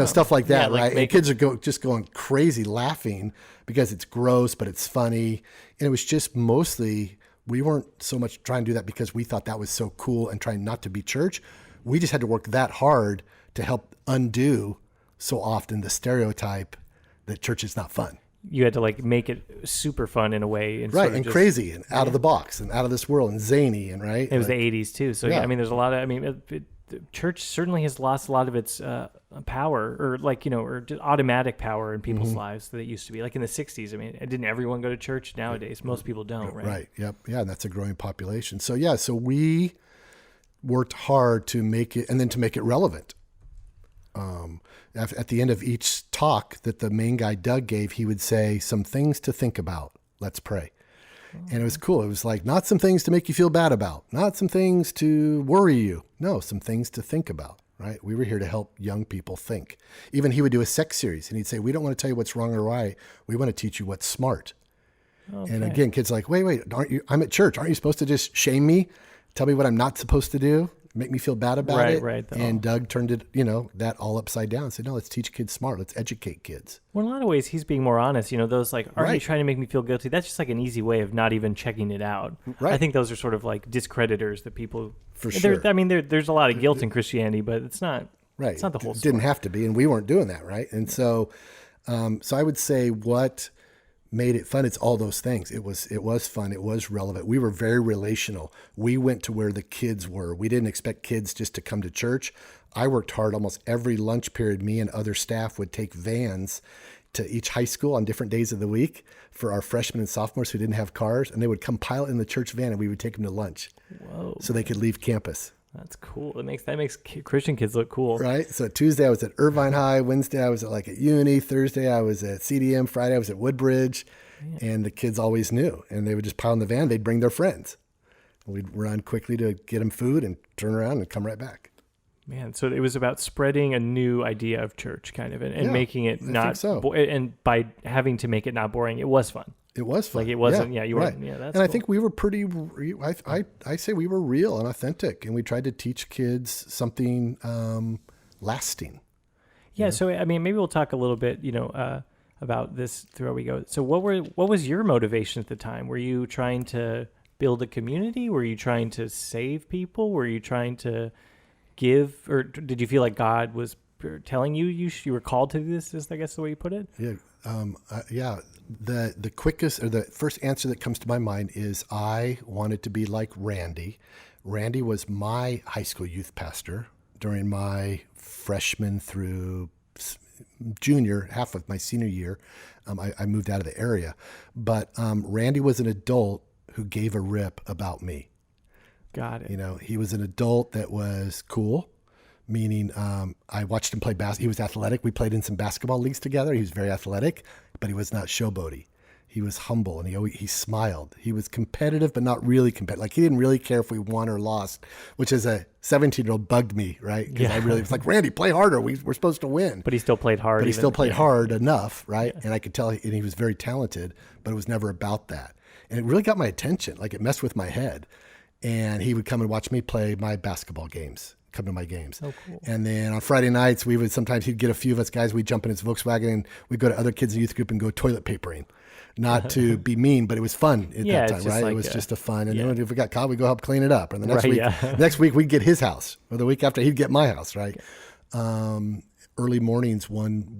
Speaker 2: Stuff like that, right? And kids are just going crazy laughing because it's gross, but it's funny. And it was just mostly, we weren't so much trying to do that because we thought that was so cool and trying not to be church. We just had to work that hard to help undo so often the stereotype that church is not fun.
Speaker 1: You had to make it super fun in a way. And
Speaker 2: right. And crazy and out of the box and out of this world and zany and right.
Speaker 1: It was the 80s too. So, I mean, there's a lot of, church certainly has lost a lot of its power or or just automatic power in people's lives that it used to be. Like in the 60s, I mean, didn't everyone go to church? Nowadays, most people don't, right?
Speaker 2: Right. Yep. Yeah. And that's a growing population. So, so we worked hard to make it and then to make it relevant. At the end of each talk that the main guy, Doug, gave, he would say some things to think about. Let's pray. And it was cool. It was like, not some things to make you feel bad about, not some things to worry you. No, some things to think about, right? We were here to help young people think. Even he would do a sex series and he'd say, we don't want to tell you what's wrong or right. We want to teach you what's smart. Okay. And again, kids are like, wait, I'm at church. Aren't you supposed to just shame me? Tell me what I'm not supposed to do? Make me feel bad about it.
Speaker 1: Right.
Speaker 2: And Doug turned it, that all upside down and said, no, let's teach kids smart. Let's educate kids.
Speaker 1: Well, in a lot of ways, he's being more honest. Those are you trying to make me feel guilty? That's just like an easy way of not even checking it out. Right. I think those are sort of like discreditors that people.
Speaker 2: For sure.
Speaker 1: I mean, there's a lot of guilt in Christianity, but it's not. Right. It's not the whole story.
Speaker 2: It didn't have to be, and we weren't doing that, right? And so I would say what made it fun, it's all those things. It was fun. It was relevant. We were very relational. We went to where the kids were. We didn't expect kids just to come to church. I worked hard almost every lunch period. Me and other staff would take vans to each high school on different days of the week for our freshmen and sophomores who didn't have cars, and they would come pile in the church van and we would take them to lunch.
Speaker 1: Whoa.
Speaker 2: So they could leave campus.
Speaker 1: That's cool. That makes Christian kids look cool.
Speaker 2: Right. So Tuesday I was at Irvine High. Wednesday I was at Uni. Thursday I was at CDM. Friday I was at Woodbridge. Yeah. And the kids always knew. And they would just pile in the van. They'd bring their friends. We'd run quickly to get them food and turn around and come right back.
Speaker 1: Man, so it was about spreading a new idea of church kind of and making it not and by having to make it not boring, it was fun.
Speaker 2: It was fun.
Speaker 1: Like it wasn't, you
Speaker 2: right.
Speaker 1: weren't, that's
Speaker 2: And
Speaker 1: cool.
Speaker 2: I think we were pretty, I say we were real and authentic, and we tried to teach kids something lasting.
Speaker 1: Yeah, so I mean, maybe we'll talk a little bit, about this throughout we go. So what was your motivation at the time? Were you trying to build a community? Were you trying to save people? Were you trying to give, or did you feel like God was telling you were called to do this, is I guess the way you put it?
Speaker 2: Yeah. The quickest or the first answer that comes to my mind is I wanted to be like Randy. Randy was my high school youth pastor during my freshman through junior, half of my senior year. I moved out of the area, but Randy was an adult who gave a rip about me.
Speaker 1: Got it.
Speaker 2: He was an adult that was cool, meaning I watched him play basketball. He was athletic. We played in some basketball leagues together. He was very athletic, but he was not showboaty. He was humble, and he smiled. He was competitive, but not really competitive. Like, he didn't really care if we won or lost, which as a 17-year-old bugged me, right? Because I really was like, Randy, play harder. We're supposed to win.
Speaker 1: But he still played hard.
Speaker 2: But he still played hard enough, right? Yeah. And I could tell, and he was very talented, but it was never about that. And it really got my attention. Like, it messed with my head. And he would come and watch me play my basketball games. Come to my games.
Speaker 1: Oh, cool.
Speaker 2: And then on Friday nights, he'd get a few of us guys, we'd jump in his Volkswagen and we'd go to other kids in the youth group and go toilet papering. Not to be mean, but it was fun at that time, right? It was just a fun. And then if we got caught, we'd go help clean it up. And the next week we'd get his house, or the week after he'd get my house, right? Early mornings one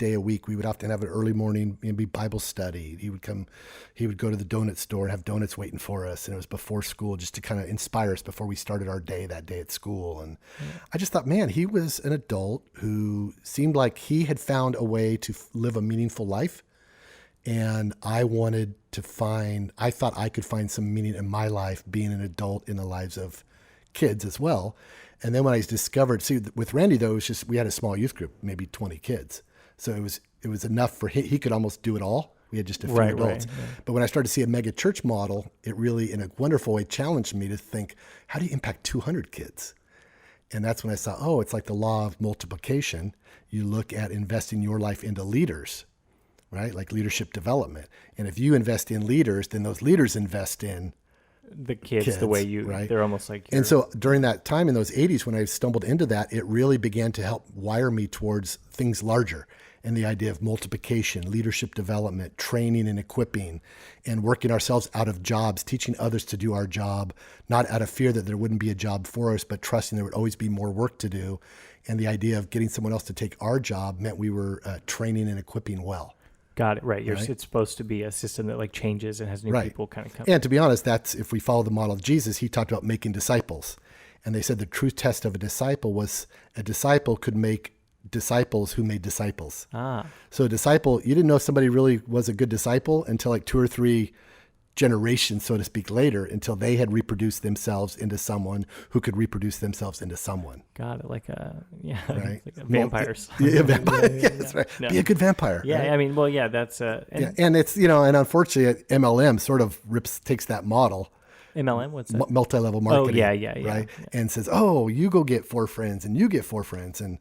Speaker 2: day a week. We would often have an early morning, maybe Bible study. He would go to the donut store and have donuts waiting for us. And it was before school, just to kind of inspire us before we started our day that day at school. And I just thought, man, he was an adult who seemed like he had found a way to live a meaningful life. And I thought I could find some meaning in my life being an adult in the lives of kids as well. And then when I discovered, with Randy though, it was just, we had a small youth group, maybe 20 kids. So it was enough for him. He could almost do it all. We had just a few adults. Right. But when I started to see a mega church model, it really, in a wonderful way, challenged me to think, how do you impact 200 kids? And that's when I saw, it's like the law of multiplication. You look at investing your life into leaders, right? Like leadership development. And if you invest in leaders, then those leaders invest in
Speaker 1: the kids the way
Speaker 2: right?
Speaker 1: They're almost like
Speaker 2: And so during that time in those 80s, when I stumbled into that, it really began to help wire me towards things larger, and the idea of multiplication, leadership development, training and equipping, and working ourselves out of jobs, teaching others to do our job, not out of fear that there wouldn't be a job for us, but trusting there would always be more work to do. And the idea of getting someone else to take our job meant we were training and equipping well.
Speaker 1: Got it. Right. It's supposed to be a system that like changes and has new people kind of come.
Speaker 2: And to be honest, that's, if we follow the model of Jesus, he talked about making disciples. And they said the true test of a disciple was a disciple could make disciples who made disciples. So a disciple, you didn't know if somebody really was a good disciple until like 2 or 3 generations, so to speak, later, until they had reproduced themselves into someone who could reproduce themselves into someone.
Speaker 1: Got it. Like
Speaker 2: right?
Speaker 1: Like vampires.
Speaker 2: Vampires. That's right. No. Be a good vampire.
Speaker 1: Yeah.
Speaker 2: Right?
Speaker 1: I mean, well, yeah, that's
Speaker 2: and it's, and unfortunately MLM sort of takes that model.
Speaker 1: MLM, what's that?
Speaker 2: Multi-level marketing.
Speaker 1: Oh, yeah.
Speaker 2: Right. Yeah. And says, you go get 4 friends and you get 4 friends. And,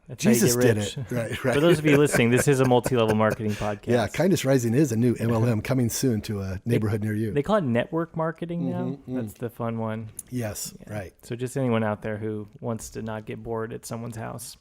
Speaker 1: That's
Speaker 2: Jesus did it. Right.
Speaker 1: For those of you listening, this is a multi-level marketing podcast.
Speaker 2: Yeah, Kindness Rising is a new MLM coming soon to a neighborhood near you.
Speaker 1: They call it network marketing now. That's the fun one.
Speaker 2: Yes, right.
Speaker 1: So just anyone out there who wants to not get bored at someone's house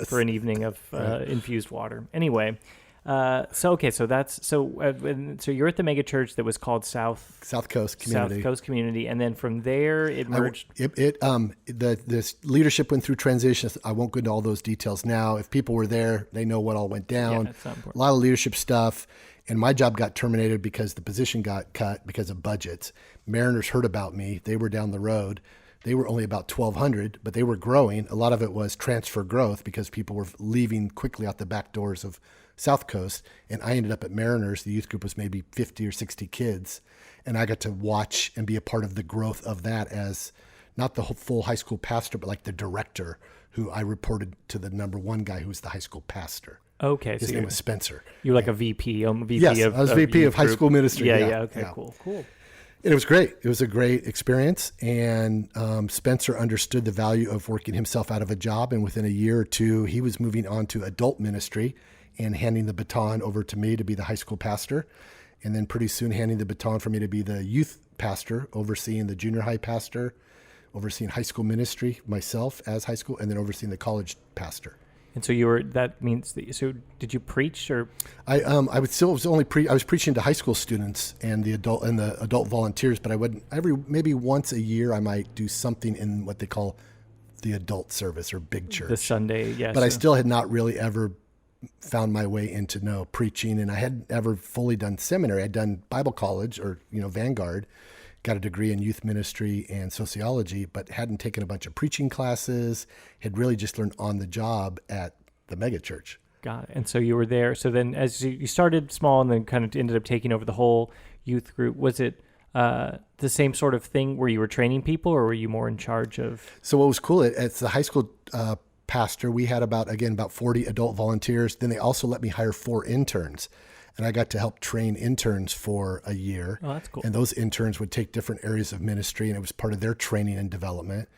Speaker 1: for an evening of infused water. Anyway, so you're at the mega church that was called South Coast Community, and then from there it merged.
Speaker 2: This leadership went through transitions. I won't go into all those details now. If people were there, they know what all went down.
Speaker 1: That's not important.
Speaker 2: A lot of leadership stuff, and my job got terminated because the position got cut because of budgets. Mariners heard about me. They were down the road. They were only about 1,200, but they were growing. A lot of it was transfer growth because people were leaving quickly out the back doors of South Coast, and I ended up at Mariners. The youth group was maybe 50 or 60 kids, and I got to watch and be a part of the growth of that as not the full high school pastor, but like the director, who I reported to the number 1 guy who was the high school pastor.
Speaker 1: Okay.
Speaker 2: His name was Spencer.
Speaker 1: You're like a VP.
Speaker 2: Yes, I was VP of high school ministry.
Speaker 1: Yeah. Okay, cool.
Speaker 2: And it was great. It was a great experience. And Spencer understood the value of working himself out of a job. And within a year or 2, he was moving on to adult ministry and handing the baton over to me to be the high school pastor. And then pretty soon handing the baton for me to be the youth pastor, overseeing the junior high pastor, overseeing high school ministry myself as high school, and then overseeing the college pastor.
Speaker 1: And so so did you preach or?
Speaker 2: I was preaching to high school students and the adult volunteers, but I would maybe once a year I might do something in what they call the adult service or big church.
Speaker 1: The Sunday, yes.
Speaker 2: But I still had not really ever found my way into preaching, and I hadn't ever fully done seminary. I'd done Bible college or Vanguard, got a degree in youth ministry and sociology, but hadn't taken a bunch of preaching classes, had really just learned on the job at the mega church.
Speaker 1: Got it. And so you were there. So then as you started small and then kind of ended up taking over the whole youth group, was it the same sort of thing where you were training people, or were you more in charge of?
Speaker 2: So what was cool, at the high school pastor, we had about 40 adult volunteers. Then they also let me hire 4 interns. And I got to help train interns for a year.
Speaker 1: Oh, that's cool.
Speaker 2: And those interns would take different areas of ministry, and it was part of their training and development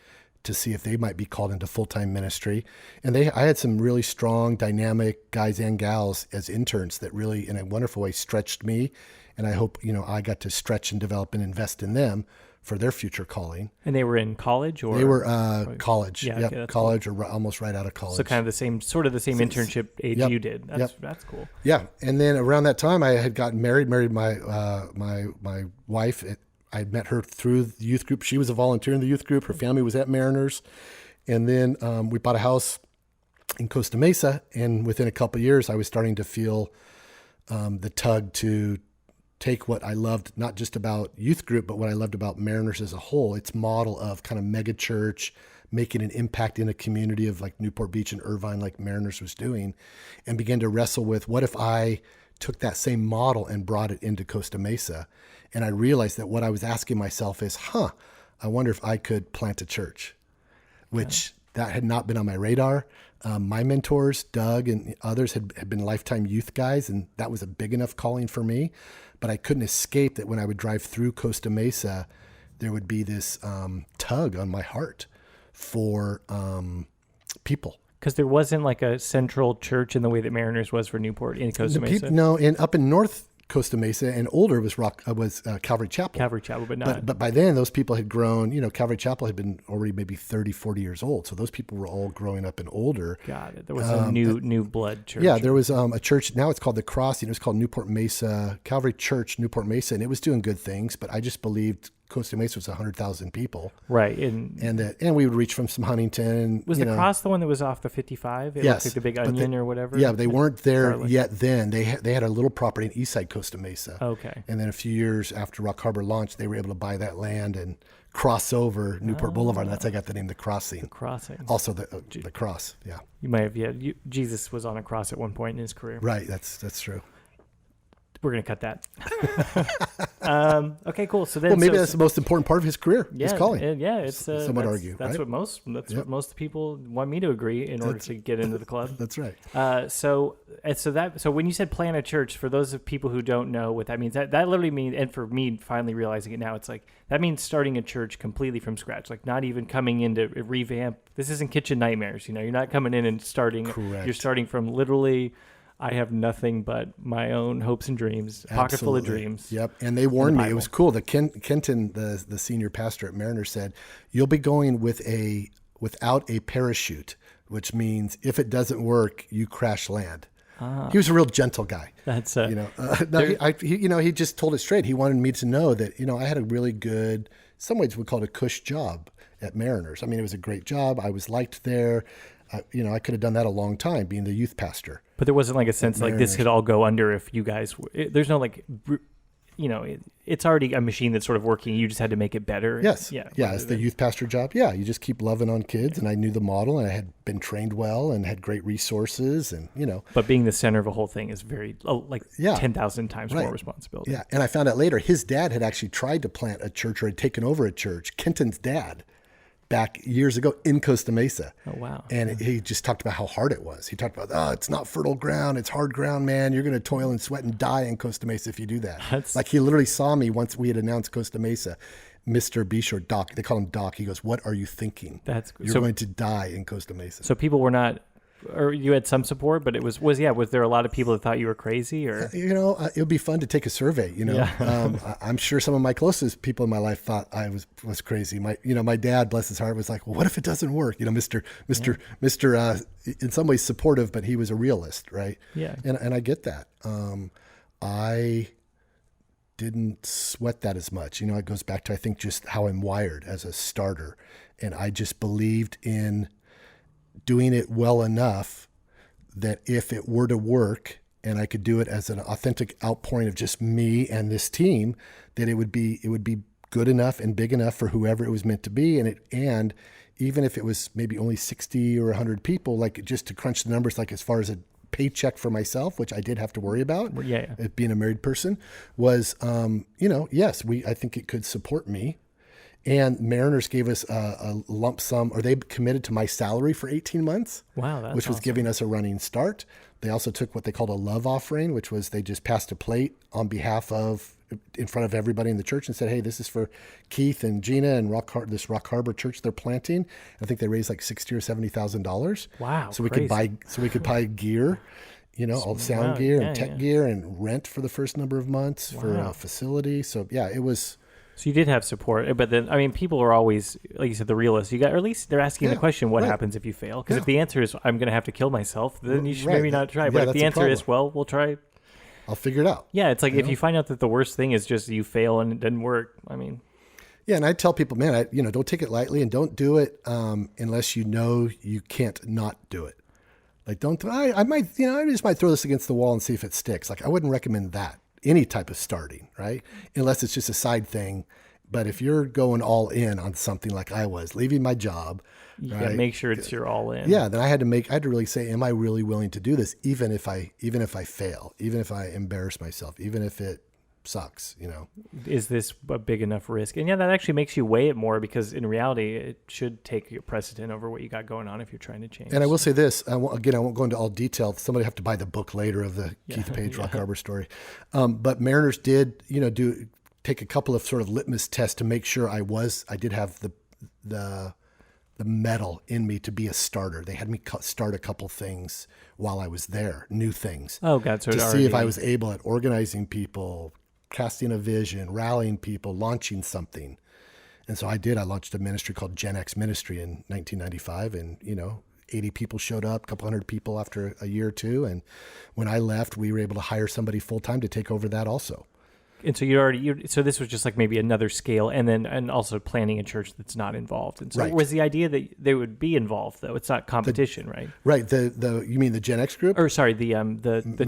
Speaker 2: to see if they might be called into full-time ministry. And I had some really strong, dynamic guys and gals as interns that really, in a wonderful way, stretched me. And I hope, I got to stretch and develop and invest in them for their future calling.
Speaker 1: And they were in college, or?
Speaker 2: They were college.
Speaker 1: Yeah,
Speaker 2: yep,
Speaker 1: okay,
Speaker 2: college
Speaker 1: cool.
Speaker 2: Or almost right out of college.
Speaker 1: So kind of the same internship age you did. That's cool.
Speaker 2: Yeah, and then around that time, I had gotten married my wife. I had met her through the youth group. She was a volunteer in the youth group. Her family was at Mariners, and then we bought a house in Costa Mesa. And within a couple of years, I was starting to feel the tug to take what I loved, not just about youth group, but what I loved about Mariners as a whole, its model of kind of mega church, making an impact in a community of like Newport Beach and Irvine, like Mariners was doing, and began to wrestle with what if I took that same model and brought it into Costa Mesa. And I realized that what I was asking myself is, I wonder if I could plant a church, which that had not been on my radar. My mentors, Doug and others, had been lifetime youth guys, and that was a big enough calling for me. But I couldn't escape that when I would drive through Costa Mesa, there would be this tug on my heart for people.
Speaker 1: Because there wasn't like a central church in the way that Mariners was for Newport in Costa Mesa?
Speaker 2: No, and up in North Costa Mesa and older was Calvary Chapel.
Speaker 1: Calvary Chapel, but not.
Speaker 2: But by then, those people had grown, Calvary Chapel had been already maybe 30, 40 years old. So those people were all growing up and older.
Speaker 1: Got it. There was a new blood church.
Speaker 2: Yeah, there was a church. Now it's called the Crossing. It was called Newport Mesa, Calvary Church, Newport Mesa. And it was doing good things. But I just believed Costa Mesa was 100,000 people.
Speaker 1: Right.
Speaker 2: And we would reach from some Huntington.
Speaker 1: Was the Cross the one that was off the 55? It
Speaker 2: yes.
Speaker 1: looked like the Big Onion or whatever?
Speaker 2: Yeah, they weren't there yet then. They had a little property in Eastside Costa Mesa.
Speaker 1: Okay.
Speaker 2: And then a few years after Rock Harbor launched, they were able to buy that land and cross over Newport Boulevard. And that's how I got the name The Crossing.
Speaker 1: The Crossing.
Speaker 2: Also the cross, yeah.
Speaker 1: You might have, Jesus was on a cross at one point in his career.
Speaker 2: Right, that's true.
Speaker 1: We're going to cut that. Okay, cool. So then,
Speaker 2: maybe that's the most important part of his career. His calling.
Speaker 1: It's
Speaker 2: some would argue.
Speaker 1: That's
Speaker 2: right?
Speaker 1: what most people want me to agree in order to get into the club.
Speaker 2: That's right.
Speaker 1: So when you said plant a church, for those of people who don't know what that means, that literally means, and for me finally realizing it now, it's like that means starting a church completely from scratch. Like not even coming in to revamp. This isn't Kitchen Nightmares. You're not coming in and starting.
Speaker 2: Correct.
Speaker 1: You're starting from literally. I have nothing but my own hopes and dreams, pocket full of dreams.
Speaker 2: Yep. And they warned me. It was cool. Kenton, the senior pastor at Mariners, said, you'll be going without a parachute, which means if it doesn't work, you crash land. He was a real gentle guy.
Speaker 1: That's
Speaker 2: he just told it straight. He wanted me to know that, I had a really good, some ways we call it a cush job at Mariners. I mean, it was a great job. I was liked there. I could have done that a long time being the youth pastor.
Speaker 1: But there wasn't like a sense like this could all go under if you guys, there's no like, it's already a machine that's sort of working. You just had to make it better.
Speaker 2: Yes. Yeah. It's the youth pastor job. Yeah. You just keep loving on kids. And I knew the model and I had been trained well and had great resources and, But
Speaker 1: being the center of a whole thing is very 10,000 times more responsibility.
Speaker 2: Yeah. And I found out later his dad had actually tried to plant a church or had taken over a church. Kenton's dad. Back years ago in Costa Mesa.
Speaker 1: Oh, wow.
Speaker 2: And he just talked about how hard it was. He talked about, it's not fertile ground. It's hard ground, man. You're going to toil and sweat and die in Costa Mesa if you do that. Like he literally saw me once we had announced Costa Mesa, Mr. Beach or Doc. They call him Doc. He goes, what are you thinking? You're going to die in Costa Mesa.
Speaker 1: So people were not, or you had some support, but it was there a lot of people that thought you were crazy or?
Speaker 2: It would be fun to take a survey,
Speaker 1: Yeah.
Speaker 2: I'm sure some of my closest people in my life thought I was crazy. My dad, bless his heart, was like, well, what if it doesn't work? Mr. In some ways supportive, but he was a realist. Right.
Speaker 1: Yeah.
Speaker 2: And I get that. I didn't sweat that as much. It goes back to, I think, just how I'm wired as a starter. And I just believed in doing it well enough that if it were to work and I could do it as an authentic outpouring of just me and this team, that it would be good enough and big enough for whoever it was meant to be. And even if it was maybe only 60 or 100 people, like just to crunch the numbers, like as far as a paycheck for myself, which I did have to worry about, being a married person, was, yes, I think it could support me. And Mariners gave us a lump sum, or they committed to my salary for 18 months.
Speaker 1: Wow,
Speaker 2: which was
Speaker 1: awesome.
Speaker 2: Giving us a running start. They also took what they called a love offering, which was they just passed a plate on behalf of, in front of everybody in the church and said, hey, this is for Keith and Gina and this Rock Harbor church they're planting. I think they raised like $60,000 or $70,000.
Speaker 1: Wow,
Speaker 2: so we could buy gear, all sound gear and tech gear and rent for the first number of months for a facility. So yeah, it was.
Speaker 1: So you did have support, but then, people are always, like you said, the realists. Or at least they're asking the question, what happens if you fail? Because if the answer is, I'm going to have to kill myself, then you should maybe not try. But if the answer is, well, we'll try.
Speaker 2: I'll figure it out.
Speaker 1: Yeah, it's like if you find out that the worst thing is just you fail and it didn't work,
Speaker 2: Yeah, and I tell people, man, don't take it lightly and don't do it unless you know you can't not do it. Like, I might, I just might throw this against the wall and see if it sticks. Like, I wouldn't recommend that, any type of starting, right? Unless it's just a side thing. But if you're going all in on something like I was, leaving my job,
Speaker 1: You
Speaker 2: right?
Speaker 1: gotta make sure it's your all in.
Speaker 2: Yeah, then I had to really say, am I really willing to do this? Even if I fail, even if I embarrass myself, even if it sucks,
Speaker 1: Is this a big enough risk? And yeah, that actually makes you weigh it more, because in reality, it should take your precedent over what you got going on if you're trying to change.
Speaker 2: And I will say this, I won't go into all detail. Somebody have to buy the book later of the Keith Page Rock Harbor story. But Mariners did, take a couple of sort of litmus tests to make sure I did have the metal in me to be a starter. They had me start a couple things while I was there, new things.
Speaker 1: Oh, God. So
Speaker 2: to see if I was able at organizing people, casting a vision, rallying people, launching something. And so I did. I launched a ministry called Gen X Ministry in 1995. And, 80 people showed up, a couple hundred people after a year or two. And when I left, we were able to hire somebody full-time to take over that also.
Speaker 1: And so so this was just like maybe another scale, and also planning a church that's not involved. And so
Speaker 2: Right.
Speaker 1: was the idea that they would be involved, though? It's not competition, right?
Speaker 2: Right. You mean the Gen X group?
Speaker 1: Or sorry, the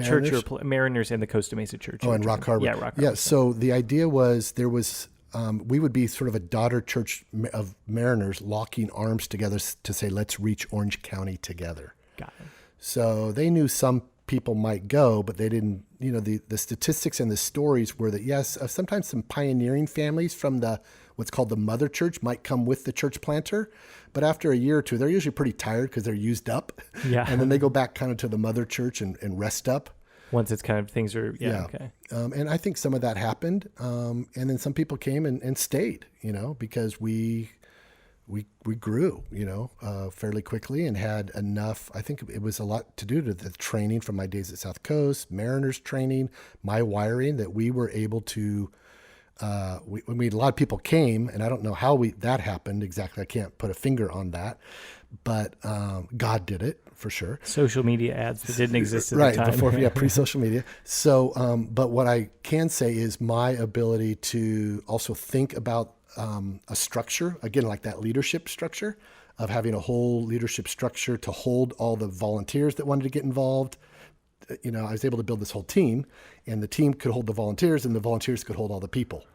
Speaker 1: church
Speaker 2: Mariners?
Speaker 1: Mariners and the Costa Mesa Church.
Speaker 2: Oh, and Rock Harbor.
Speaker 1: Yeah, Rock Harbor.
Speaker 2: Yeah. So the idea was we would be sort of a daughter church of Mariners locking arms together to say, let's reach Orange County together.
Speaker 1: Got it.
Speaker 2: So they knew some people might go, but they didn't, the statistics and the stories were that, yes, sometimes some pioneering families from what's called the mother church might come with the church planter. But after a year or two, they're usually pretty tired because they're used up.
Speaker 1: Yeah.
Speaker 2: And then they go back kind of to the mother church and rest up.
Speaker 1: Once it's kind of things are, okay.
Speaker 2: And I think some of that happened. And then some people came and stayed, because we grew, fairly quickly and had enough. I think it was a lot to do to the training from my days at South Coast, Mariners training, my wiring, that we were able to, a lot of people came, and I don't know how that happened exactly. I can't put a finger on that, but God did it for sure.
Speaker 1: Social media ads that didn't exist at
Speaker 2: right,
Speaker 1: the time.
Speaker 2: Before, pre-social media. So, but what I can say is my ability to also think about a structure, again, like that leadership structure of having a whole leadership structure to hold all the volunteers that wanted to get involved. I was able to build this whole team, and the team could hold the volunteers, and the volunteers could hold all the people.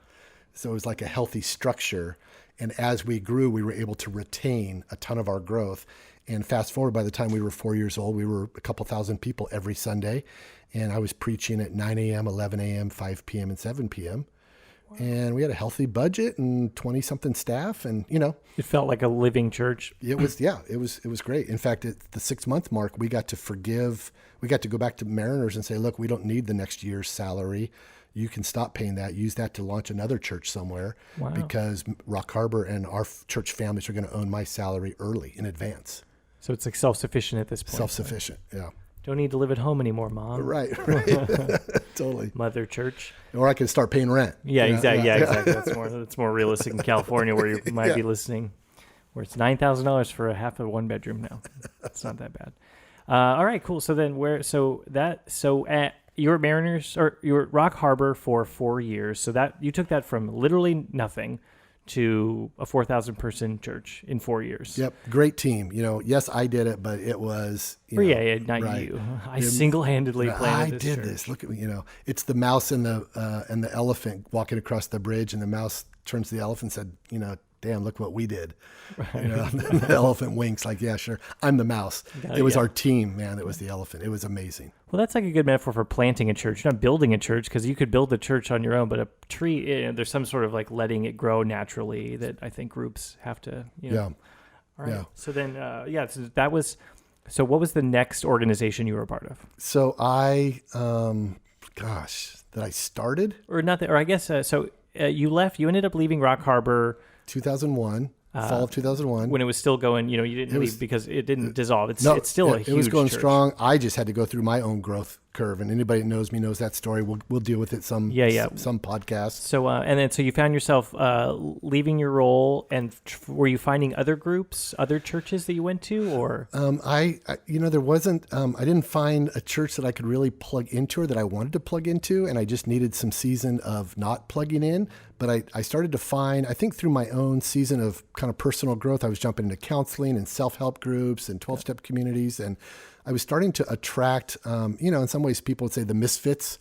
Speaker 2: So it was like a healthy structure. And as we grew, we were able to retain a ton of our growth. And fast forward, by the time we were 4 years old, we were a couple thousand people every Sunday. And I was preaching at 9 a.m., 11 a.m., 5 p.m., and 7 p.m. Wow. And we had a healthy budget and 20-something staff. And,
Speaker 1: it felt like a living church.
Speaker 2: It was, it was great. In fact, at the 6-month mark, we got to go back to Mariners and say, look, we don't need the next year's salary. You can stop paying that, use that to launch another church somewhere.
Speaker 1: Wow.
Speaker 2: Because Rock Harbor and our church families are going to own my salary early in advance.
Speaker 1: So it's like self-sufficient at this point.
Speaker 2: Self-sufficient, yeah.
Speaker 1: Don't need to live at home anymore, Mom.
Speaker 2: Right. Totally.
Speaker 1: Mother church.
Speaker 2: Or I can start paying rent.
Speaker 1: Yeah, exactly. Yeah, exactly. That's more realistic in California, where you might be listening, where it's $9,000 for a half of one bedroom now. It's not that bad. All right, cool. So then you were at Mariners, or you were at Rock Harbor for 4 years. So that you took that from literally nothing to a 4,000 person church in 4 years.
Speaker 2: Yep. Great team. Yes, I did it, but it was,
Speaker 1: not right. You. I single-handedly planted this
Speaker 2: church. I did
Speaker 1: church.
Speaker 2: this. Look at me, it's the mouse and the elephant walking across the bridge, and the mouse turns to the elephant and said, damn, look what we did. Right. The elephant winks like, yeah, sure. I'm the mouse. It was our team, man, that was the elephant. It was amazing.
Speaker 1: Well, that's like a good metaphor for planting a church. You're not building a church, because you could build a church on your own, but a tree, there's some sort of like letting it grow naturally that I think groups have to,
Speaker 2: Yeah.
Speaker 1: All right.
Speaker 2: Yeah.
Speaker 1: So then, so what was the next organization you were a part of?
Speaker 2: So I, that I started?
Speaker 1: Or not that, or I guess, you ended up leaving Rock Harbor
Speaker 2: 2001, fall of 2001.
Speaker 1: When it was still going, you didn't leave because it didn't dissolve. It's still a huge
Speaker 2: It was going
Speaker 1: church.
Speaker 2: strong. I just had to go through my own growth curve, and anybody that knows me knows that story. We'll deal with it some podcast.
Speaker 1: So you found yourself leaving your role, and were you finding other groups, other churches that you went to, or?
Speaker 2: There wasn't. I didn't find a church that I could really plug into or that I wanted to plug into, and I just needed some season of not plugging in. But I started to find, I think through my own season of kind of personal growth, I was jumping into counseling and self-help groups and 12-step communities, and I was starting to attract, in some ways people would say the misfits.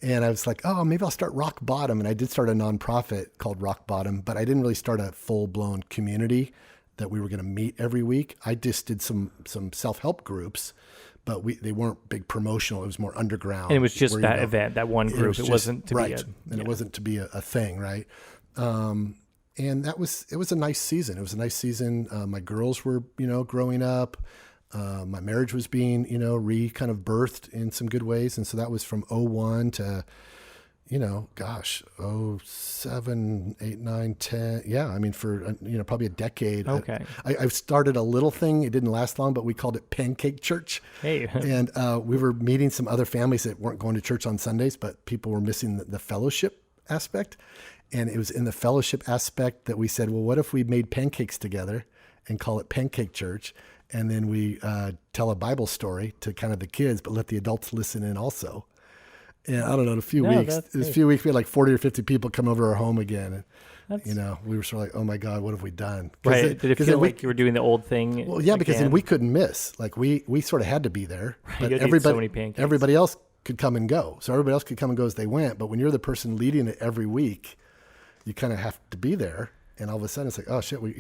Speaker 2: And I was like, oh, maybe I'll start Rock Bottom. And I did start a nonprofit called Rock Bottom, but I didn't really start a full-blown community that we were going to meet every week. I just did some self-help groups, but they weren't big promotional. It was more underground.
Speaker 1: And it was just that event, that one group. It wasn't to be
Speaker 2: it wasn't to be a thing, right? And it was a nice season. It was a nice season. My girls were, growing up. My marriage was being, kind of birthed in some good ways. And so that was from 01 to, 07, 8, 9, 10. Yeah. I mean, for, probably a decade.
Speaker 1: Okay.
Speaker 2: I started a little thing. It didn't last long, but we called it Pancake Church.
Speaker 1: Hey.
Speaker 2: And we were meeting some other families that weren't going to church on Sundays, but people were missing the fellowship aspect. And it was in the fellowship aspect that we said, well, what if we made pancakes together and call it Pancake Church? And then we tell a Bible story to kind of the kids, but let the adults listen in also. And I don't know, in a few weeks we had like 40 or 50 people come over our home again. And, we were sort of like, oh my God, what have we done?
Speaker 1: Right. Did it feel like you were doing the old thing?
Speaker 2: Well, yeah, because then we couldn't miss. Like we sort of had to be there. But everybody else could come and go. So everybody else could come and go as they went. But when you're the person leading it every week, you kind of have to be there. And all of a sudden it's like, oh shit, we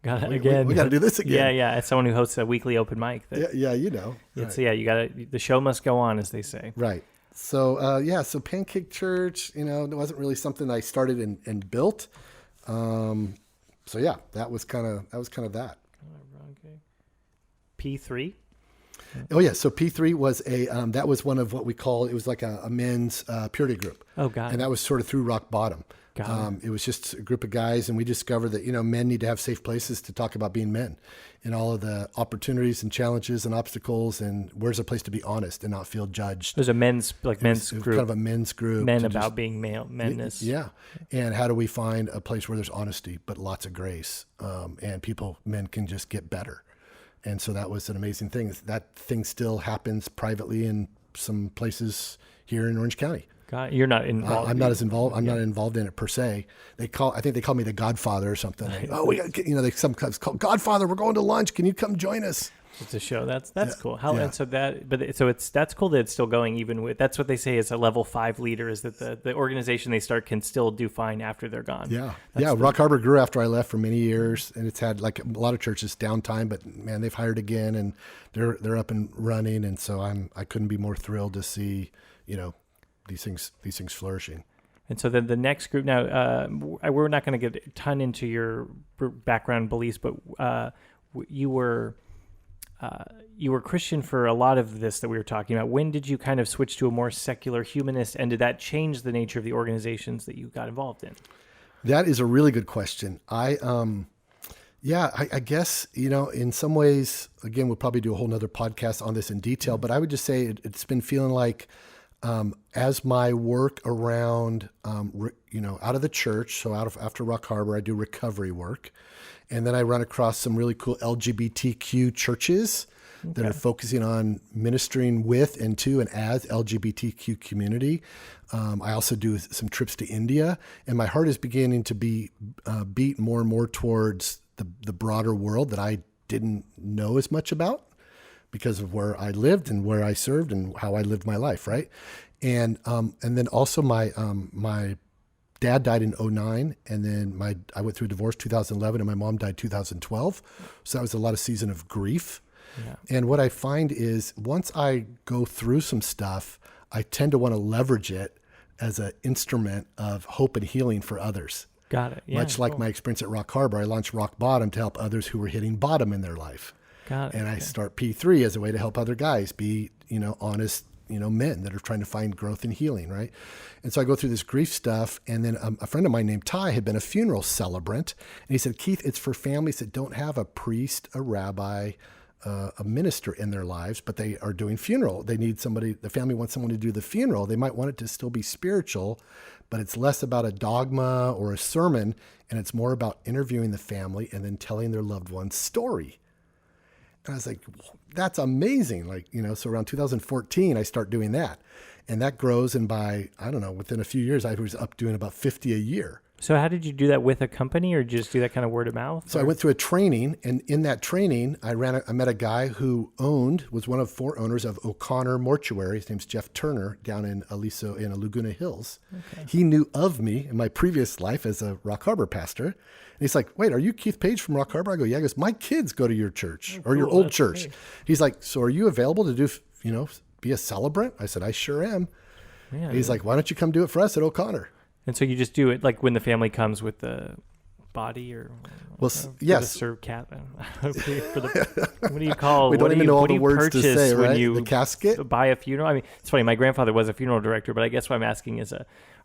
Speaker 2: got to do this again.
Speaker 1: Yeah. As someone who hosts a weekly open mic.
Speaker 2: Right.
Speaker 1: It's, the show must go on, as they say.
Speaker 2: Right. So, so Pancake Church, it wasn't really something I started and built. That was kind of that.
Speaker 1: P3?
Speaker 2: Oh yeah. So P3 was that was one of what we call, it was like a men's purity group.
Speaker 1: Oh God.
Speaker 2: And that was sort of through Rock Bottom. It was just a group of guys, and we discovered that, men need to have safe places to talk about being men and all of the opportunities and challenges and obstacles, and where's a place to be honest and not feel judged.
Speaker 1: There's a men's group.
Speaker 2: Kind of a men's group.
Speaker 1: Men about being menness.
Speaker 2: Yeah. And how do we find a place where there's honesty, but lots of grace, and men can just get better. And so that was an amazing thing. That thing still happens privately in some places here in Orange County.
Speaker 1: God, you're not involved.
Speaker 2: I'm not as involved. I'm not involved in it per se. I think they call me the Godfather or something. Right. Oh, they sometimes call Godfather. We're going to lunch. Can you come join us?
Speaker 1: It's a show. That's cool. And so that's cool that it's still going, even with, that's what they say is a level 5 leader, is that the organization they start can still do fine after they're gone.
Speaker 2: Yeah. Rock Harbor grew after I left for many years, and it's had, like a lot of churches, downtime, but man, they've hired again and they're up and running. And so I couldn't be more thrilled to see, these things flourishing.
Speaker 1: And so then the next group, now we're not going to get a ton into your background beliefs, but you were Christian for a lot of this that we were talking about. When did you kind of switch to a more secular humanist, and did that change the nature of the organizations that you got involved in?
Speaker 2: That is a really good question. I guess, in some ways, again, we'll probably do a whole nother podcast on this in detail, but I would just say it's been feeling like, as my work around, out of the church, so after Rock Harbor, I do recovery work. And then I run across some really cool LGBTQ churches that are focusing on ministering with and to and as LGBTQ community. I also do some trips to India, and my heart is beginning to be beat more and more towards the broader world that I didn't know as much about, because of where I lived and where I served and how I lived my life, right? And then also my dad died in 2009, and then I went through a divorce 2011, and my mom died 2012. So that was a lot of season of grief. Yeah. And what I find is once I go through some stuff, I tend to want to leverage it as an instrument of hope and healing for others.
Speaker 1: Got it. Yeah,
Speaker 2: much like my experience at Rock Harbor, I launched Rock Bottom to help others who were hitting bottom in their life. And I start P3 as a way to help other guys be, honest, men that are trying to find growth and healing, right? And so I go through this grief stuff, and then a friend of mine named Ty had been a funeral celebrant, and he said, Keith, it's for families that don't have a priest, a rabbi, a minister in their lives, but they are doing funeral. They need somebody, the family wants someone to do the funeral. They might want it to still be spiritual, but it's less about a dogma or a sermon, and it's more about interviewing the family and then telling their loved one's story. And I was like, that's amazing. So around 2014, I start doing that. And that grows. And by, I don't know, within a few years, I was up doing about 50 a year.
Speaker 1: So how did you do that, with a company, or just do that kind of word of mouth?
Speaker 2: So I went through a training, and in that training, I met a guy who was one of 4 owners of O'Connor Mortuary. His name's Jeff Turner, down in Aliso in Laguna Hills. Okay. He knew of me in my previous life as a Rock Harbor pastor. And he's like, wait, are you Keith Page from Rock Harbor? I go, yeah. He goes, my kids go to your church or your old church. Great. He's like, so are you available to do, be a celebrant? I said, I sure am. Yeah, he's like, why don't you come do it for us at O'Connor?
Speaker 1: And so you just do it like when the family comes with the body, or
Speaker 2: yes,
Speaker 1: serve cat. What do you call?
Speaker 2: We don't even know all the words to say, right?
Speaker 1: When you
Speaker 2: the casket,
Speaker 1: buy a funeral. I mean, it's funny. My grandfather was a funeral director, but I guess what I'm asking is,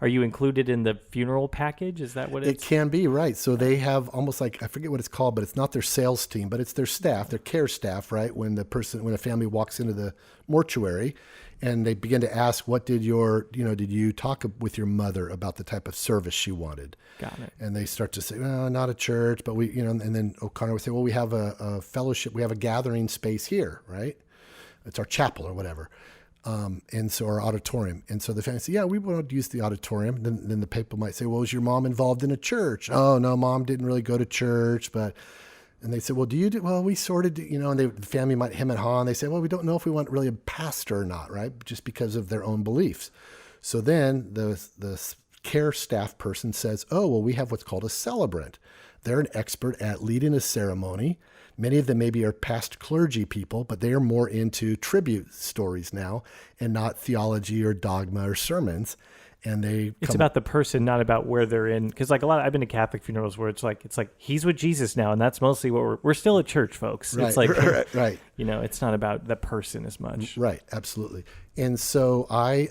Speaker 1: are you included in the funeral package? Is that what
Speaker 2: it can be? Right. So they have almost like, I forget what it's called, but it's not their sales team, but it's their staff, their care staff, right? When a family walks into the mortuary, and they begin to ask, what did you talk with your mother about the type of service she wanted?
Speaker 1: Got it.
Speaker 2: And they start to say, well, not a church, but we, and then O'Connor would say, well, we have a fellowship, we have a gathering space here, right? It's our chapel or whatever. And so our auditorium. And so the family say, yeah, we want to use the auditorium. Then the people might say, well, was your mom involved in a church? Oh, no, mom didn't really go to church, and they said, well, well, we sort of do, and the family might hem and haw, and they say, well, we don't know if we want really a pastor or not, right? Just because of their own beliefs. So then the care staff person says, oh, well, we have what's called a celebrant. They're an expert at leading a ceremony. Many of them maybe are past clergy people, but they are more into tribute stories now and not theology or dogma or sermons. And it's
Speaker 1: about the person, not about where they're in. Because like I've been to Catholic funerals where it's like he's with Jesus now, and that's mostly what we're still a church, folks.
Speaker 2: Right,
Speaker 1: it's like
Speaker 2: right.
Speaker 1: It's not about the person as much.
Speaker 2: Right, absolutely. And so I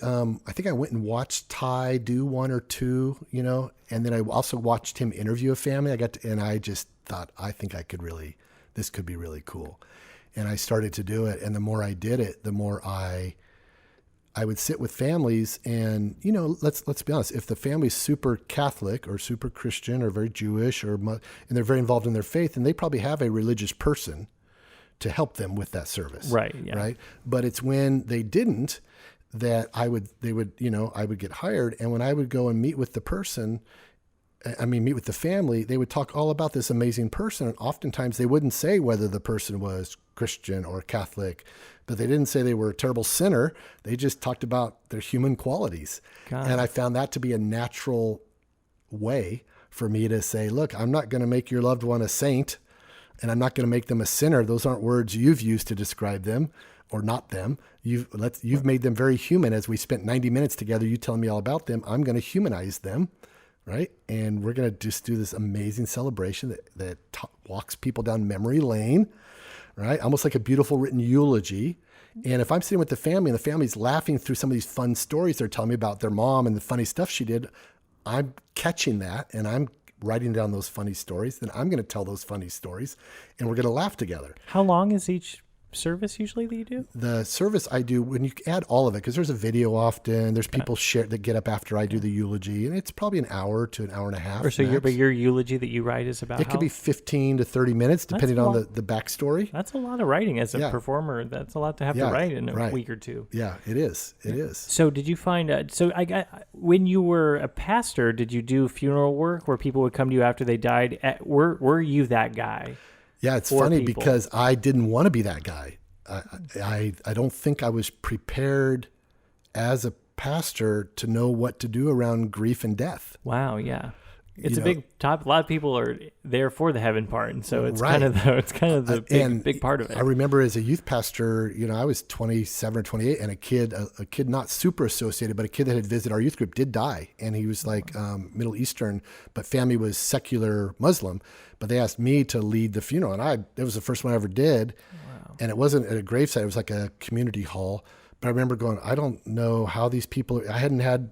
Speaker 2: think I went and watched Ty do 1 or 2, and then I also watched him interview a family. And I just thought, I think this could be really cool. And I started to do it, and the more I did it, the more I would sit with families, and let's be honest. If the family's super Catholic or super Christian or very Jewish and they're very involved in their faith, and they probably have a religious person to help them with that service,
Speaker 1: right? Yeah.
Speaker 2: Right. But it's when they didn't that I would get hired, and when I would go and meet with the family, they would talk all about this amazing person, and oftentimes they wouldn't say whether the person was Christian or Catholic. But they didn't say they were a terrible sinner. They just talked about their human qualities. And I found that to be a natural way for me to say, look, I'm not going to make your loved one a saint, and I'm not going to make them a sinner. Those aren't words you've used to describe them or not them. You've made them very human. As we spent 90 minutes together, you telling me all about them, I'm going to humanize them, right? And we're going to just do this amazing celebration that walks people down memory lane, right? Almost like a beautiful written eulogy. And if I'm sitting with the family and the family's laughing through some of these fun stories they're telling me about their mom and the funny stuff she did, I'm catching that and I'm writing down those funny stories. Then I'm going to tell those funny stories and we're going to laugh together.
Speaker 1: How long is each service usually that you do?
Speaker 2: The service I do, when you add all of it, because there's a video often, there's people that get up after I do the eulogy, and it's probably an hour to an hour and a half.
Speaker 1: Or so your eulogy that you write is about
Speaker 2: it could be 15 to 30 minutes, depending on the backstory.
Speaker 1: That's a lot of writing as a performer. That's a lot to have to write in a week or two.
Speaker 2: Yeah, it is. It is.
Speaker 1: So did you find, when you were a pastor, did you do funeral work where people would come to you after they died? Were you that guy?
Speaker 2: Yeah, it's funny because I didn't want to be that guy. I don't think I was prepared as a pastor to know what to do around grief and death.
Speaker 1: Wow, yeah. It's a big topic. A lot of people are there for the heaven part, and so it's kind of the big part of it.
Speaker 2: I remember as a youth pastor, I was 27 or 28, and a kid not super associated, but a kid that had visited our youth group did die, and he was like Middle Eastern, but family was secular Muslim. But they asked me to lead the funeral, and it was the first one I ever did. Wow. And it wasn't at a gravesite; it was like a community hall. But I remember going, I don't know how these people. I hadn't had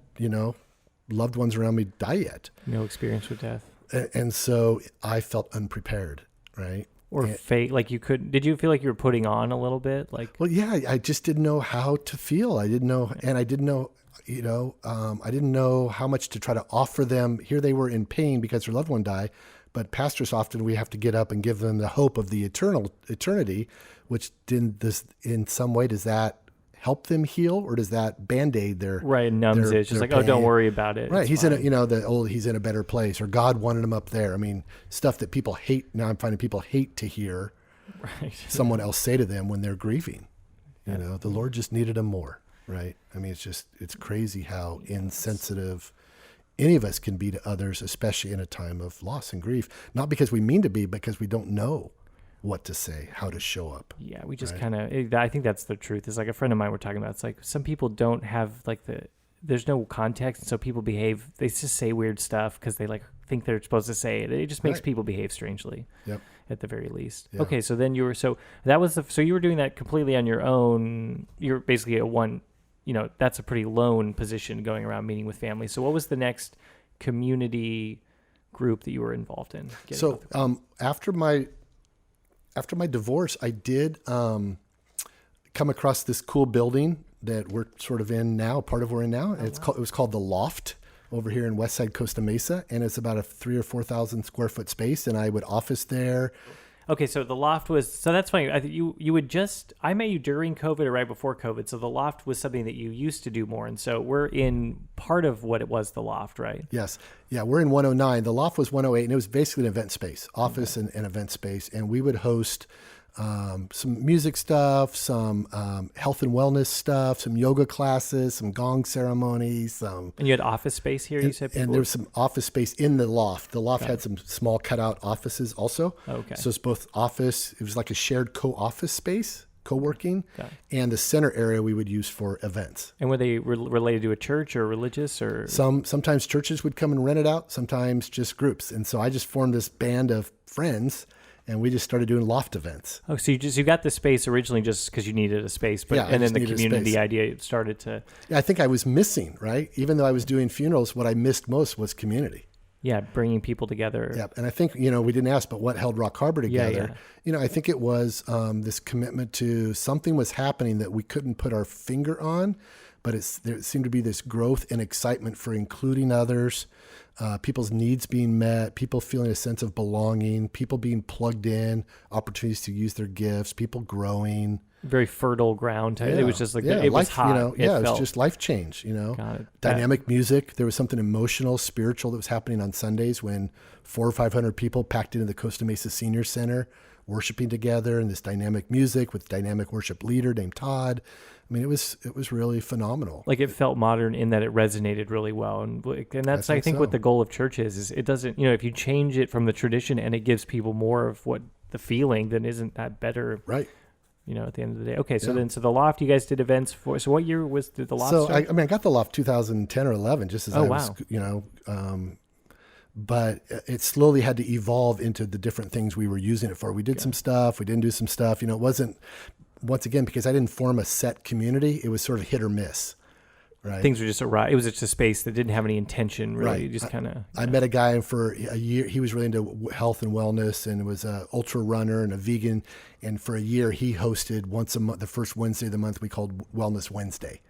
Speaker 2: loved ones around me die yet.
Speaker 1: No experience with death.
Speaker 2: And so I felt unprepared, right?
Speaker 1: Or fake, like you couldn't, did you feel like you were putting on a little bit?
Speaker 2: Well, yeah, I just didn't know how to feel. I didn't know, and I didn't know, I didn't know how much to try to offer them. Here they were in pain because their loved one died, but pastors often, we have to get up and give them the hope of the eternity, which in some way, does that help them heal, or does that Band-Aid their
Speaker 1: right, numbs it? It's just like,
Speaker 2: pain?
Speaker 1: oh, don't worry about it.
Speaker 2: Right,
Speaker 1: It's
Speaker 2: he's
Speaker 1: fine.
Speaker 2: in he's in a better place, or God wanted him up there. I mean, stuff that people hate. Now I'm finding people hate to hear
Speaker 1: Right.
Speaker 2: someone else say to them when they're grieving.
Speaker 1: Yeah.
Speaker 2: The Lord just needed them more, right? I mean, it's crazy how insensitive any of us can be to others, especially in a time of loss and grief. Not because we mean to be, but because we don't know what to say, how to show up.
Speaker 1: Yeah, we just
Speaker 2: Right.
Speaker 1: kind of, I think that's the truth. It's like a friend of mine we're talking about. It's like some people don't have like there's no context. And so people behave, they just say weird stuff because they like think they're supposed to say it. It just makes
Speaker 2: Right.
Speaker 1: people behave strangely.
Speaker 2: Yep.
Speaker 1: At the very least.
Speaker 2: Yeah.
Speaker 1: Okay, so then so you were doing that completely on your own. You're basically that's a pretty lone position going around meeting with families. So what was the next community group that you were involved in?
Speaker 2: So after my divorce, I did come across this cool building that we're sort of in now, part of we're in now. And it was called The Loft over here in Westside Costa Mesa, and it's about a 3,000 or 4,000 square foot space, and I would office there.
Speaker 1: Okay, so the Loft so that's funny. I think I met you during COVID or right before COVID, so the Loft was something that you used to do more, and so we're in part of what it was, the Loft, right?
Speaker 2: Yes. Yeah, we're in 109. The Loft was 108, and it was basically an event space, office and event space, and we would host some music stuff, some health and wellness stuff, some yoga classes, some gong ceremonies.
Speaker 1: And you had office space here, you said?
Speaker 2: And there was some office space in the Loft. The Loft had some small cutout offices also.
Speaker 1: Okay.
Speaker 2: So it's both office, it was like a shared co-office space, co-working,
Speaker 1: Okay.
Speaker 2: and the center area we would use for events.
Speaker 1: And were they related to a church or religious or?
Speaker 2: Sometimes churches would come and rent it out, sometimes just groups. And so I just formed this band of friends, and we just started doing Loft events.
Speaker 1: Oh, so you got the space originally just because you needed a space, but
Speaker 2: Yeah, I
Speaker 1: and then
Speaker 2: just
Speaker 1: the
Speaker 2: needed a
Speaker 1: community
Speaker 2: space.
Speaker 1: idea started to
Speaker 2: Yeah, I think I was missing, right? Even though I was doing funerals, what I missed most was community.
Speaker 1: bringing people together.
Speaker 2: Yeah, and I think, we didn't ask, but what held Rock Harbor together?
Speaker 1: Yeah.
Speaker 2: I think it was this commitment to something was happening that we couldn't put our finger on, but there seemed to be this growth and excitement for including others, people's needs being met, people feeling a sense of belonging, people being plugged in, opportunities to use their gifts, people growing.
Speaker 1: Very fertile ground. It was just like it was
Speaker 2: life,
Speaker 1: hot.
Speaker 2: it was just life change.
Speaker 1: Got it.
Speaker 2: Dynamic music. There was something emotional, spiritual that was happening on Sundays when 400 or 500 people packed into the Costa Mesa Senior Center, worshiping together, and this dynamic music with dynamic worship leader named Todd. I mean, it was really phenomenal.
Speaker 1: Like it felt modern in that it resonated really well, and that's I think
Speaker 2: so.
Speaker 1: what the goal of church is it doesn't if you change it from the tradition and it gives people more of what the feeling, then isn't that better?
Speaker 2: Right.
Speaker 1: At the end of the day. Okay, so then the Loft, you guys did events for. So what year did the Loft
Speaker 2: So
Speaker 1: start?
Speaker 2: I got the Loft 2010 or 11, just as I was, but it slowly had to evolve into the different things we were using it for. We did some stuff, we didn't do some stuff. It wasn't, once again, because I didn't form a set community, it was sort of hit or miss. Right.
Speaker 1: Things were just it was just a space that didn't have any intention, really.
Speaker 2: Right.
Speaker 1: You just kind of.
Speaker 2: I met a guy for a year. He was really into health and wellness, and was an ultra runner and a vegan. And for a year, he hosted once a month. The first Wednesday of the month we called Wellness Wednesday,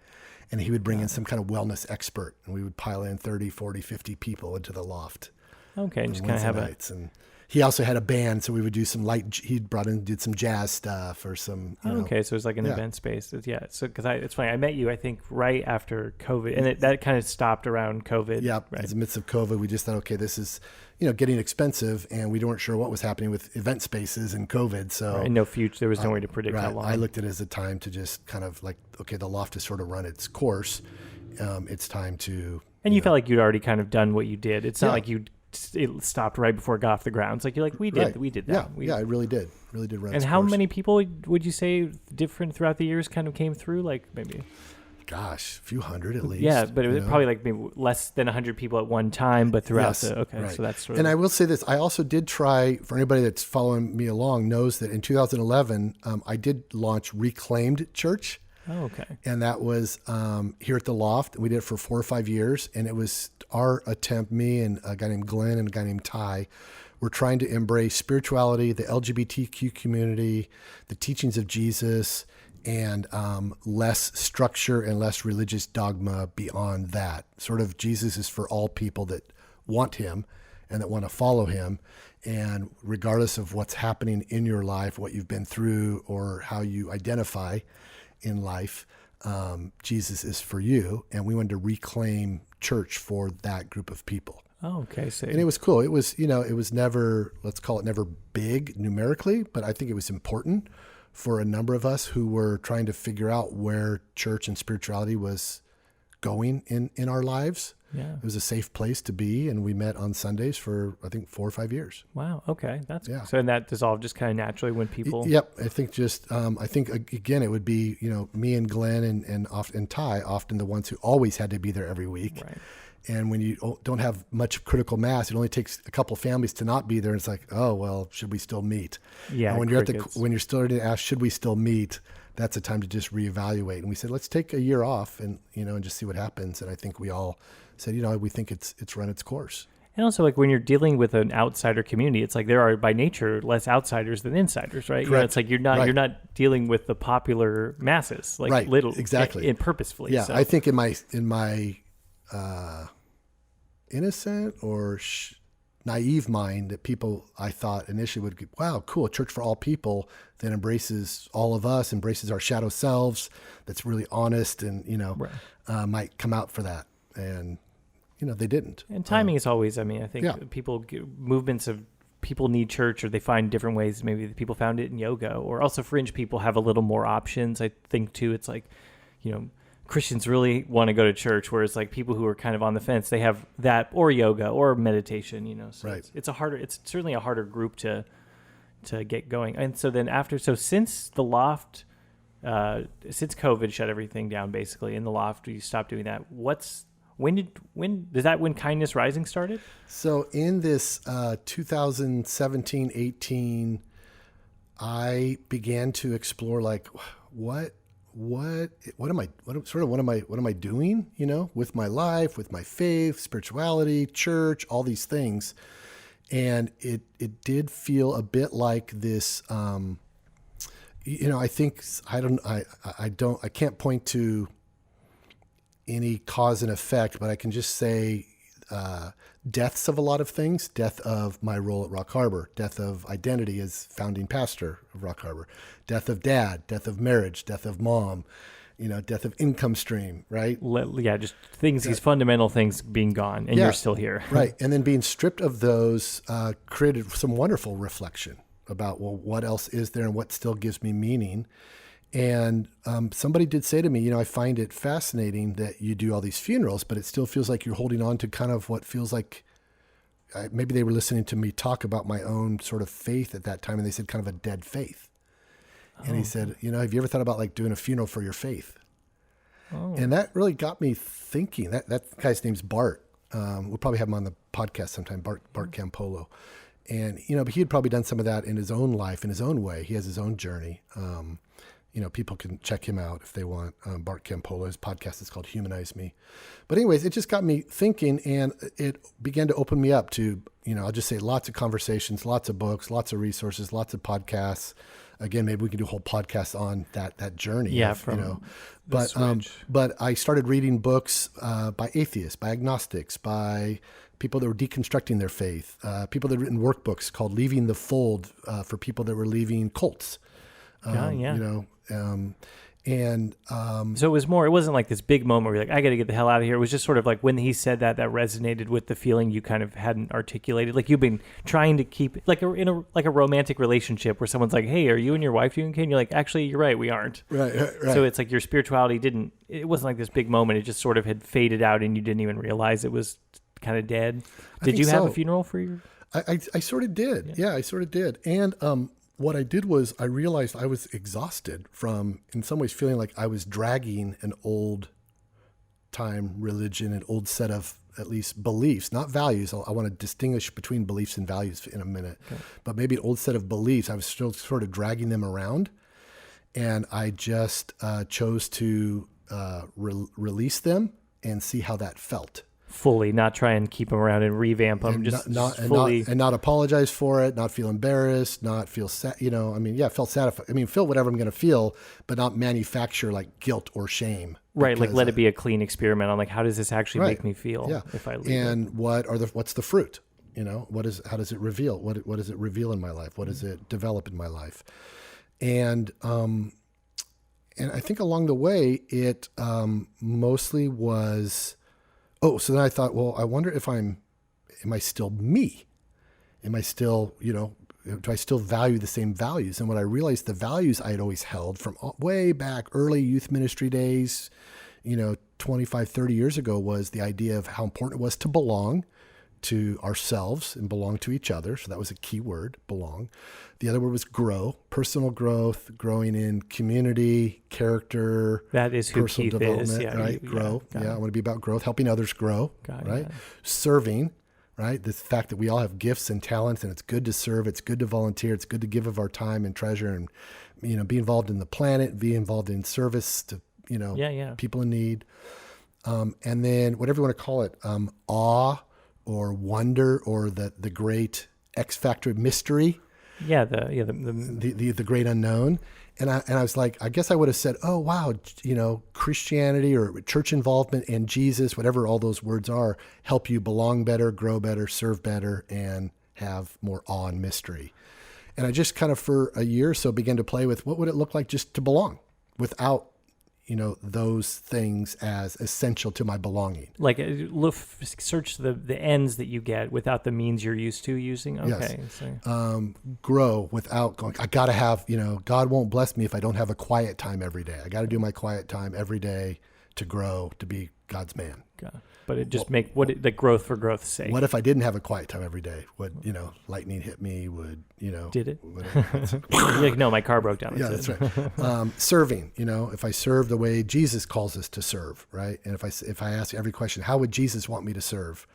Speaker 2: and he would bring in some kind of wellness expert, and we would pile in 30, 40, 50 people into the Loft.
Speaker 1: Okay, and just kind of have
Speaker 2: nights. And he also had a band, so we would do some he brought in, did some jazz stuff or some.
Speaker 1: Okay, so it was like an event space. So because it's funny, I met you, I think, right after COVID, and that kind of stopped around COVID.
Speaker 2: Yeah,
Speaker 1: right.
Speaker 2: in the midst of COVID, we just thought, okay, this is, getting expensive, and we weren't sure what was happening with event spaces and COVID. So
Speaker 1: and no future, there was no way to predict how long.
Speaker 2: I looked at it as a time to just kind of like, okay, the Loft has sort of run its course. It's time to.
Speaker 1: And you felt like you'd already kind of done what you did. It's not like it stopped right before it got off the ground. It's like we did that.
Speaker 2: Yeah, I really did run.
Speaker 1: And how many people would you say different throughout the years kind of came through? Like maybe,
Speaker 2: gosh, a few hundred at least.
Speaker 1: Yeah, but it was probably like maybe less than 100 people at one time, but throughout so that's sort of.
Speaker 2: And I will say this: I also did try. For anybody that's following me along, knows that in 2011, I did launch Reclaimed Church.
Speaker 1: Oh, okay.
Speaker 2: And that was here at the Loft. We did it for 4 or 5 years, and it was our attempt, me and a guy named Glenn and a guy named Ty, were trying to embrace spirituality, the LGBTQ community, the teachings of Jesus, and less structure and less religious dogma beyond that. Sort of Jesus is for all people that want him and that want to follow him. And regardless of what's happening in your life, what you've been through, or how you identify in life, Jesus is for you. And we wanted to reclaim church for that group of people.
Speaker 1: Oh, okay. So,
Speaker 2: And it was cool. It was, it was never, let's call it never big numerically, but I think it was important for a number of us who were trying to figure out where church and spirituality was going in our lives.
Speaker 1: yeah.
Speaker 2: It was a safe place to be. And we met on Sundays for, I think, 4 or 5 years.
Speaker 1: Wow. Okay. That's
Speaker 2: Yeah.
Speaker 1: so. And that dissolved just kind of naturally when people.
Speaker 2: Yep. I think again, it would be, me and Glenn and Ty, often the ones who always had to be there every week.
Speaker 1: Right.
Speaker 2: And when you don't have much critical mass, it only takes a couple families to not be there. And it's like, oh, well, should we still meet?
Speaker 1: Yeah.
Speaker 2: And when
Speaker 1: crickets.
Speaker 2: when you're starting to ask, should we still meet? That's a time to just reevaluate. And we said, let's take a year off and just see what happens. And I think we all said, we think it's run its course.
Speaker 1: And also, like when you're dealing with an outsider community, it's like there are by nature less outsiders than insiders, right?
Speaker 2: Correct.
Speaker 1: It's like you're not dealing with the popular masses, like
Speaker 2: Right.
Speaker 1: little
Speaker 2: Exactly.
Speaker 1: and purposefully.
Speaker 2: Yeah,
Speaker 1: So.
Speaker 2: I think in my innocent or naive mind that people I thought initially would be, wow, cool, a church for all people that embraces all of us, embraces our shadow selves, that's really honest and,
Speaker 1: Right.
Speaker 2: might come out for that. And, they didn't.
Speaker 1: And timing is always, I think
Speaker 2: Yeah.
Speaker 1: movements of people need church or they find different ways. Maybe the people found it in yoga, or also fringe people have a little more options. I think too, it's like, Christians really want to go to church, whereas like people who are kind of on the fence, they have that or yoga or meditation, so
Speaker 2: Right.
Speaker 1: it's certainly a harder group to get going. And so then since the loft, since COVID shut everything down, basically in the loft, you stopped doing that. When Kindness Rising started?
Speaker 2: So in this 2017, 18, I began to explore like what am I doing, with my life, with my faith, spirituality, church, all these things. And it did feel a bit like this, I think, I can't point to any cause and effect, but I can just say, deaths of a lot of things, death of my role at Rock Harbor, death of identity as founding pastor of Rock Harbor, death of dad, death of marriage, death of mom, death of income stream, right?
Speaker 1: Just things, these fundamental things being gone, and you're still here.
Speaker 2: Right. And then being stripped of those created some wonderful reflection about, well, what else is there and what still gives me meaning? And somebody did say to me, I find it fascinating that you do all these funerals, but it still feels like you're holding on to kind of what feels like, maybe they were listening to me talk about my own sort of faith at that time, and they said kind of a dead faith. And he said, have you ever thought about like doing a funeral for your faith? Oh. And that really got me thinking. That guy's name's Bart. We'll probably have him on the podcast sometime, Bart Campolo. And, but he had probably done some of that in his own life, in his own way. He has his own journey. People can check him out if they want. Bart Campolo, his podcast is called Humanize Me. But anyways, it just got me thinking, and it began to open me up to, I'll just say lots of conversations, lots of books, lots of resources, lots of podcasts. Again, maybe we can do a whole podcast on that journey.
Speaker 1: Yeah,
Speaker 2: but I started reading books by atheists, by agnostics, by people that were deconstructing their faith, people that had written workbooks called Leaving the Fold for people that were leaving cults. So
Speaker 1: it wasn't like this big moment where you're like, I got to get the hell out of here. It was just sort of like when he said that resonated with the feeling you kind of hadn't articulated. Like you've been trying to keep like in a romantic relationship where someone's like, hey, are you and your wife doing okay? And you're like, actually, you're right. We aren't.
Speaker 2: Right.
Speaker 1: So it's like your spirituality it wasn't like this big moment. It just sort of had faded out and you didn't even realize it was kind of dead. Did you have a funeral for your?
Speaker 2: I sort of did. Yeah, I sort of did. And, what I did was I realized I was exhausted from, in some ways, feeling like I was dragging an old time religion, an old set of at least beliefs, not values. I want to distinguish between beliefs and values in a minute, but maybe an old set of beliefs. I was still sort of dragging them around, and I just chose to release them and see how that felt.
Speaker 1: Fully, not try and keep them around and revamp them,
Speaker 2: not apologize for it, not feel embarrassed, not feel sad. Felt sad. Feel whatever I'm going to feel, but not manufacture like guilt or shame.
Speaker 1: Right, like let it be a clean experiment on like how does this actually make me feel if I leave
Speaker 2: and
Speaker 1: it?
Speaker 2: What's the fruit? How does it reveal? What does it reveal in my life? What does it develop in my life? And And I think along the way, it mostly was, so then I thought, well, I wonder if am I still me? Am I still, do I still value the same values? And when I realized the values I had always held from way back, early youth ministry days, 25, 30 years ago, was the idea of how important it was to belong to ourselves and belong to each other. So that was a key word, belong. The other word was grow, personal growth, growing in community, character.
Speaker 1: That is who
Speaker 2: personal
Speaker 1: Keith
Speaker 2: development,
Speaker 1: is. Yeah,
Speaker 2: right? Grow. I want to be about growth, helping others grow, right? Serving, right? The fact that we all have gifts and talents, and it's good to serve. It's good to volunteer. It's good to give of our time and treasure, and, be involved in the planet, be involved in service to, people in need. And then whatever you want to call it, awe or wonder, or the great X factor mystery.
Speaker 1: Yeah, the
Speaker 2: great unknown. And I was like, I guess I would have said, oh, wow, Christianity or church involvement and Jesus, whatever all those words are, help you belong better, grow better, serve better, and have more awe and mystery. And I just kind of for a year or so began to play with what would it look like just to belong without those things as essential to my belonging.
Speaker 1: Like search the ends that you get without the means you're used to using. Okay.
Speaker 2: Yes.
Speaker 1: So.
Speaker 2: Grow without going, I got to have, God won't bless me if I don't have a quiet time every day. I got to do my quiet time every day to grow, to be God's man.
Speaker 1: God. But it just the growth for growth's sake.
Speaker 2: What if I didn't have a quiet time every day? Would, lightning hit me? Would,
Speaker 1: Did it? You're like, no, my car broke down.
Speaker 2: That's right. Serving, if I serve the way Jesus calls us to serve, right? And if I ask every question, how would Jesus want me to serve?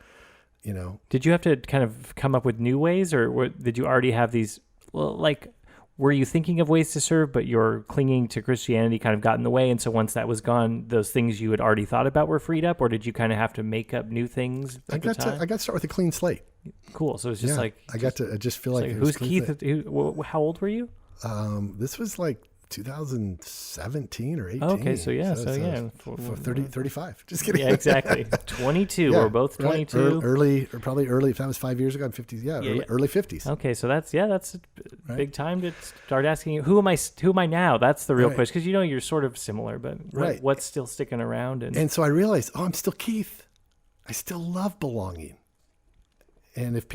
Speaker 1: Did you have to kind of come up with new ways, or did you already have these, were you thinking of ways to serve, but your clinging to Christianity kind of got in the way, and so once that was gone, those things you had already thought about were freed up, or did you kind of have to make up new things
Speaker 2: I got to start with a clean slate.
Speaker 1: Cool. So it's just I
Speaker 2: just feel like
Speaker 1: who's Keith? How old were you?
Speaker 2: This was like 2017 or 18.
Speaker 1: Okay, so
Speaker 2: 35. Just kidding.
Speaker 1: Yeah, exactly. 22. We're both 22.
Speaker 2: Early, if that was 5 years ago, I'm 50. Early 50s.
Speaker 1: Okay, so that's a big time to start asking you, who am I now? That's the real question, because you're sort of similar, but what's still sticking around?
Speaker 2: And so I realized, I'm still Keith. I still love belonging. And if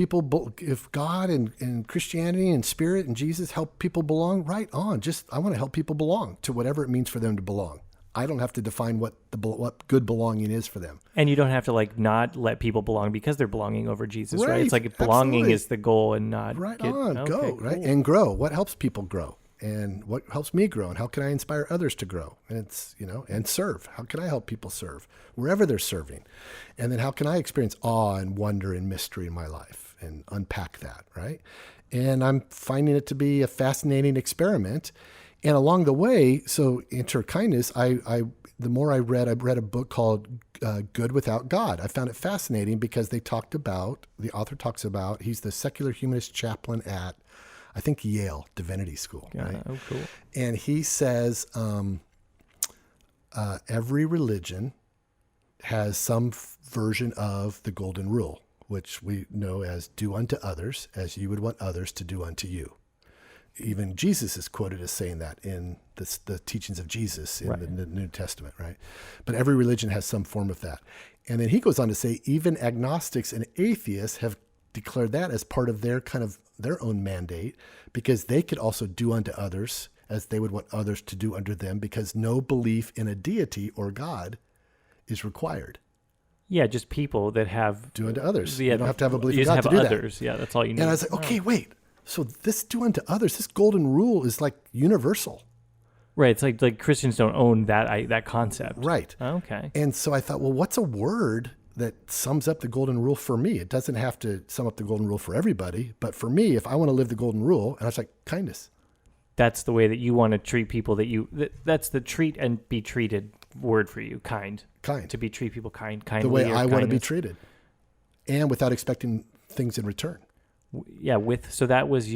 Speaker 2: God and Christianity and Spirit and Jesus help people belong, right on. I want to help people belong to whatever it means for them to belong. I don't have to define what good belonging is for them.
Speaker 1: And you don't have to not let people belong because they're belonging over Jesus, right? It's like belonging is the goal and not
Speaker 2: go,
Speaker 1: cool.
Speaker 2: right? And grow. What helps people grow? And what helps me grow? And how can I inspire others to grow? And it's, and serve. How can I help people serve wherever they're serving? And then how can I experience awe and wonder and mystery in my life and unpack that, right? And I'm finding it to be a fascinating experiment. And along the way, so enter kindness, the more I read a book called Good Without God. I found it fascinating because the author talks about, he's the secular humanist chaplain at, I think, Yale Divinity School.
Speaker 1: Yeah,
Speaker 2: right?
Speaker 1: Oh, cool.
Speaker 2: And he says every religion has some version of the golden rule, which we know as do unto others as you would want others to do unto you. Even Jesus is quoted as saying that in the teachings of Jesus in the New Testament, right? But every religion has some form of that. And then he goes on to say even agnostics and atheists have declared that as part of their own mandate, because they could also do unto others as they would want others to do unto them, because no belief in a deity or God is required.
Speaker 1: Yeah, just people that have
Speaker 2: do unto others.
Speaker 1: Yeah,
Speaker 2: you don't have to have a belief
Speaker 1: in
Speaker 2: God to do
Speaker 1: others. That. Yeah, that's all you need.
Speaker 2: And I was like, okay, wait. So this do unto others, this golden rule is like universal.
Speaker 1: Right. It's like Christians don't own that concept.
Speaker 2: Right.
Speaker 1: Okay.
Speaker 2: And so I thought, well, what's a word that sums up the golden rule for me? It doesn't have to sum up the golden rule for everybody, but for me, if I want to live the golden rule, and I was like, kindness.
Speaker 1: That's the way that you want to treat people that's the treat and be treated word for you. Kind. To treat people kindly.
Speaker 2: The way I want to be treated. And without expecting things in return.
Speaker 1: Yeah. So that was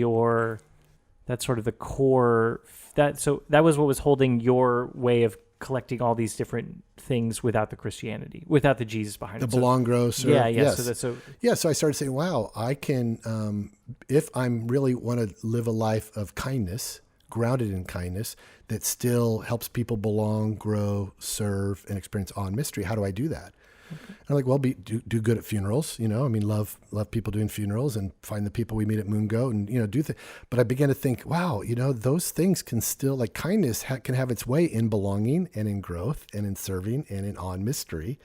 Speaker 1: that's sort of the core, that was what was holding your way of collecting all these different things without the Christianity, without the Jesus behind it.
Speaker 2: The belong, grow, serve.
Speaker 1: Yeah.
Speaker 2: Yes.
Speaker 1: So
Speaker 2: I started saying, wow, I can, if I'm really want to live a life of kindness, grounded in kindness that still helps people belong, grow, serve, and experience awe and mystery. How do I do that? Okay. I'm like, well, do good at funerals, love people doing funerals and find the people we meet at Moon Goat and, do things. But I began to think, wow, those things can still, like kindness can have its way in belonging and in growth and in serving and in awe and mystery.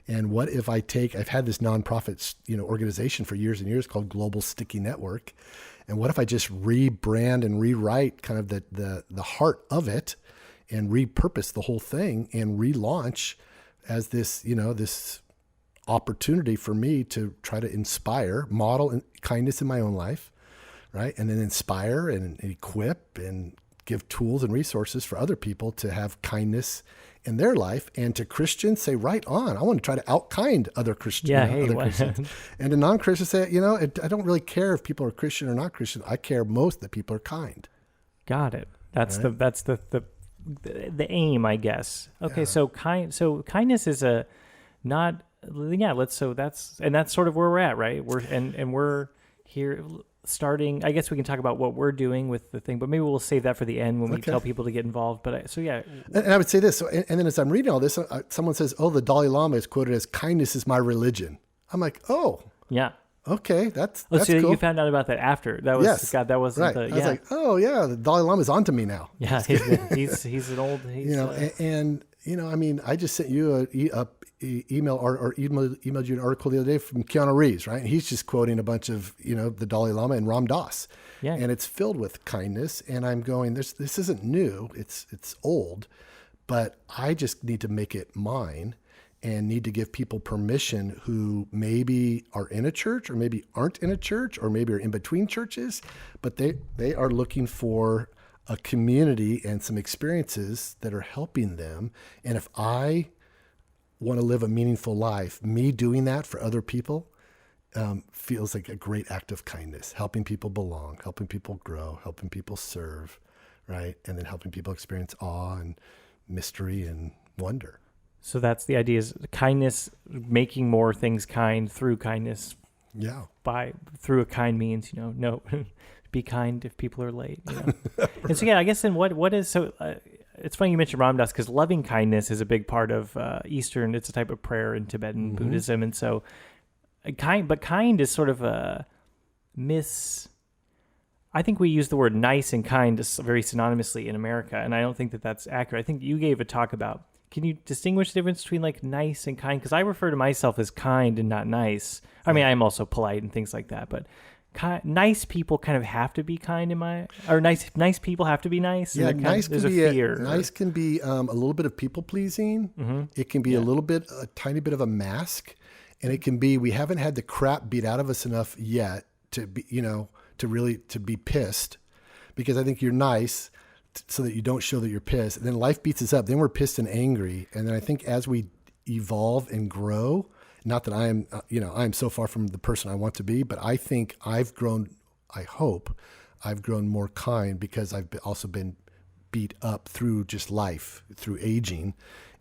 Speaker 2: And what if I've had this nonprofit, organization for years and years called Global Sticky Network. And what if I just rebrand and rewrite kind of the heart of it and repurpose the whole thing and relaunch as this, this opportunity for me to try to inspire, model kindness in my own life, right? And then inspire and equip and give tools and resources for other people to have kindness in their life. And to Christians, say, right on, I want to try to out-kind other Christians.
Speaker 1: Yeah,
Speaker 2: Christians. And to non-Christians, say, I don't really care if people are Christian or not Christian. I care most that people are kind.
Speaker 1: Got it. That's
Speaker 2: right?
Speaker 1: the aim, I guess. Okay, yeah. So kindness is that's sort of where we're at, right? We're here starting. I guess we can talk about what we're doing with the thing, but maybe we'll save that for the end when we tell people to get involved. But
Speaker 2: and I would say this. And then as I'm reading all this, someone says, "Oh, the Dalai Lama is quoted as kindness is my religion." I'm like, "Oh,
Speaker 1: yeah."
Speaker 2: Okay, that's
Speaker 1: so
Speaker 2: cool.
Speaker 1: You found out about that after. That was
Speaker 2: yes.
Speaker 1: God. That wasn't
Speaker 2: right. I was like, oh yeah, the Dalai Lama's onto me now.
Speaker 1: Yeah, he's an old.
Speaker 2: I just sent you a email or emailed you an article the other day from Keanu Reeves, right? And he's just quoting a bunch of the Dalai Lama and Ram Dass, and it's filled with kindness. And I'm going, this isn't new. It's old, but I just need to make it mine. And need to give people permission who maybe are in a church or maybe aren't in a church or maybe are in between churches, but they are looking for a community and some experiences that are helping them. And if I want to live a meaningful life, me doing that for other people feels like a great act of kindness, helping people belong, helping people grow, helping people serve, right? And then helping people experience awe and mystery and wonder.
Speaker 1: So that's the idea, is kindness, making more things kind through kindness.
Speaker 2: Yeah.
Speaker 1: Through a kind means, no, be kind if people are late. And so, I guess then what is, so it's funny you mentioned Ram Dass, because loving kindness is a big part of Eastern, it's a type of prayer in Tibetan Buddhism. And so kind is sort of I think we use the word nice and kind very synonymously in America. And I don't think that that's accurate. I think you gave a talk about, can you distinguish the difference between like nice and kind? Because I refer to myself as kind and not nice. I mean, I'm also polite and things like that, but nice people kind of have to be kind nice people have to be nice.
Speaker 2: Yeah, nice
Speaker 1: can be
Speaker 2: nice can be a little bit of people pleasing. Mm-hmm. It can be a tiny bit of a mask, and it can be we haven't had the crap beat out of us enough yet to be to be pissed, because I think you're nice so that you don't show that you're pissed. And then life beats us up. Then we're pissed and angry. And then I think as we evolve and grow, not that I am, I am so far from the person I want to be, but I think I hope I've grown more kind because I've also been beat up through just life, through aging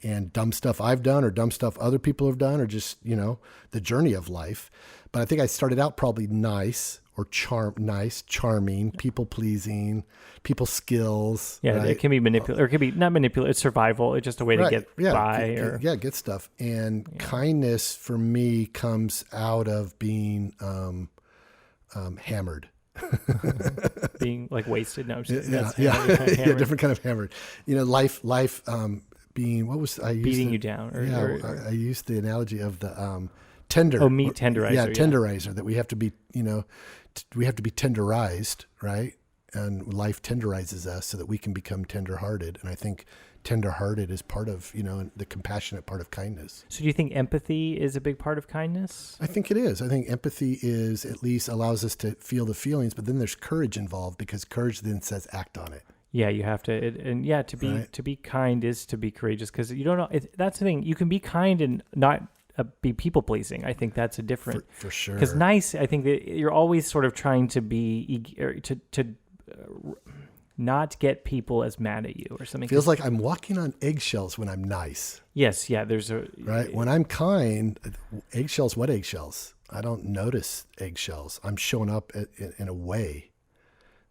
Speaker 2: and dumb stuff I've done or dumb stuff other people have done, or just, the journey of life. But I think I started out probably nice or charming, people pleasing, people skills.
Speaker 1: Yeah, right? It can be manipulative, or it can be not manipulative. It's survival. It's just a way to get by.
Speaker 2: Get stuff. And kindness for me comes out of being hammered.
Speaker 1: Being like wasted. No,
Speaker 2: different kind of hammered. Life. Being, what was I used?
Speaker 1: Beating you down.
Speaker 2: I used the analogy of the tender.
Speaker 1: Oh, meat tenderizer.
Speaker 2: Yeah, tenderizer. That we have to be, we have to be tenderized, right? And life tenderizes us so that we can become tenderhearted. And I think tenderhearted is part of, the compassionate part of kindness.
Speaker 1: So do you think empathy is a big part of kindness?
Speaker 2: I think it is. I think empathy is, at least allows us to feel the feelings, but then there's courage involved, because courage then says act on it.
Speaker 1: Yeah, you have to, to be kind is to be courageous, because you don't know. That's the thing. You can be kind and not be people pleasing. I think that's a different
Speaker 2: for sure.
Speaker 1: Because nice, I think that you're always sort of trying to be to not get people as mad at you or something.
Speaker 2: Feels like I'm walking on eggshells when I'm nice.
Speaker 1: Yes, yeah. There's a
Speaker 2: right when I'm kind. Eggshells. What eggshells? I don't notice eggshells. I'm showing up in a way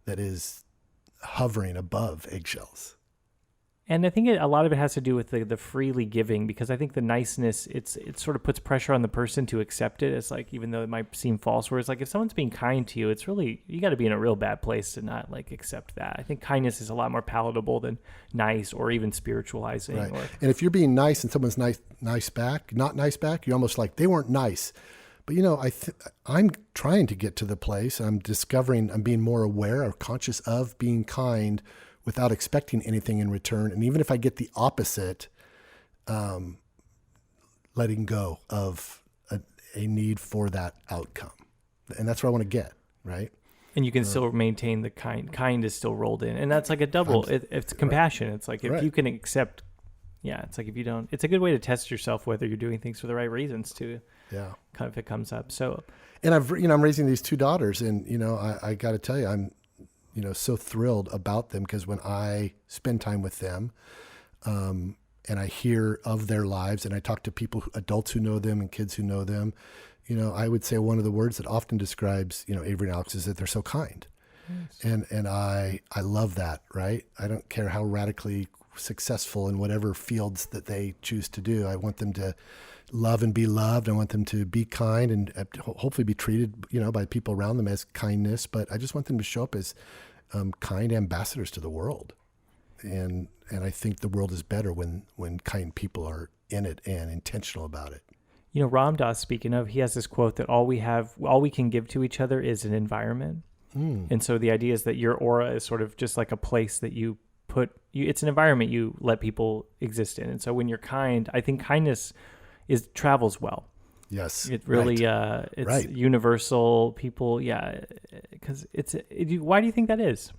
Speaker 2: that is hovering above eggshells.
Speaker 1: And I think a lot of it has to do with the freely giving, because I think the niceness, it sort of puts pressure on the person to accept it. It's like, even though it might seem false, whereas like if someone's being kind to you, it's really, you got to be in a real bad place to not like accept that. I think kindness is a lot more palatable than nice or even spiritualizing.
Speaker 2: Right.
Speaker 1: Or,
Speaker 2: and if you're being nice and someone's nice back, not nice back, you're almost like they weren't nice. But I'm trying to get to the place. I'm discovering, I'm being more aware or conscious of being kind without expecting anything in return. And even if I get the opposite, letting go of a need for that outcome. And that's what I want to get, right?
Speaker 1: and you can still maintain the kind is still rolled in. And that's like a double, it's compassion. It's like, if you can accept, it's like, if you don't, it's a good way to test yourself whether you're doing things for the right reasons too. Kind of, if it comes up. So,
Speaker 2: and I'm raising these two daughters, and, I got to tell you, I'm, so thrilled about them, because when I spend time with them, and I hear of their lives, and I talk to people, adults who know them and kids who know them, I would say one of the words that often describes, Avery and Alex is that they're so kind. Yes. And I love that, right? I don't care how radically successful in whatever fields that they choose to do. I want them to love and be loved. I want them to be kind and hopefully be treated, by people around them as kindness. But I just want them to show up as kind ambassadors to the world. And I think the world is better when kind people are in it and intentional about it.
Speaker 1: Ram Dass, speaking of, he has this quote that all we can give to each other is an environment. And so the idea is that your aura is sort of just like a place that you put, it's an environment you let people exist in. And so when you're kind, I think kindness travels well.
Speaker 2: Yes.
Speaker 1: It really, it's universal. People, because why do you think that is?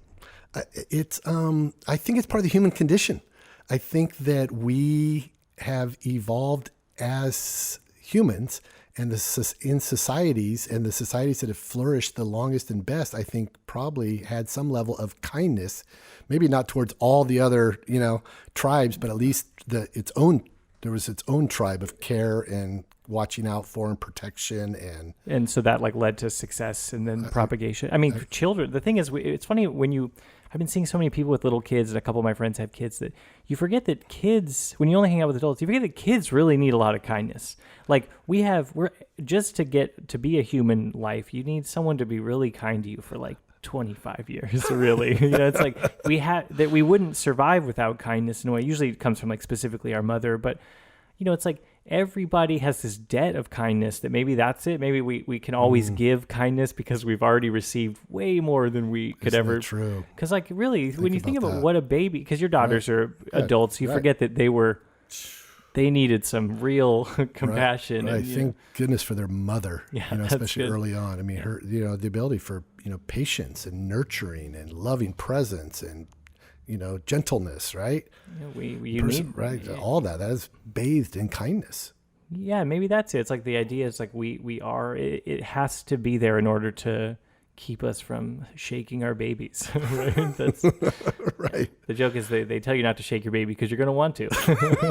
Speaker 2: I think it's part of the human condition. I think that we have evolved as humans, and in societies, and the societies that have flourished the longest and best, I think probably had some level of kindness, maybe not towards all the other, tribes, but at least there was its own tribe of care and watching out for and protection. And so
Speaker 1: that led to success and then propagation. I mean, children, the thing is, it's funny I've been seeing so many people with little kids, and a couple of my friends have kids, that you forget that kids, when you only hang out with adults, you forget that kids really need a lot of kindness. Like we're just to get to be a human life, you need someone to be really kind to you for 25 years, really. It's like we wouldn't survive without kindness in a way. Usually it comes from specifically our mother, but it's like everybody has this debt of kindness that maybe that's it. Maybe we can always give kindness because we've already received way more than we could ever.
Speaker 2: True.
Speaker 1: Because really, when you think about what a baby, because your daughters are adults, you forget that they needed some real compassion.
Speaker 2: Right. Thank goodness for their mother, especially early on. I mean, her, the ability for, patience and nurturing and loving presence and, gentleness, right? All that is bathed in kindness. Yeah, maybe that's it. It's like the idea is it has to be there in order to keep us from shaking our babies. Right? That's right. The joke is they tell you not to shake your baby because you're going to want to.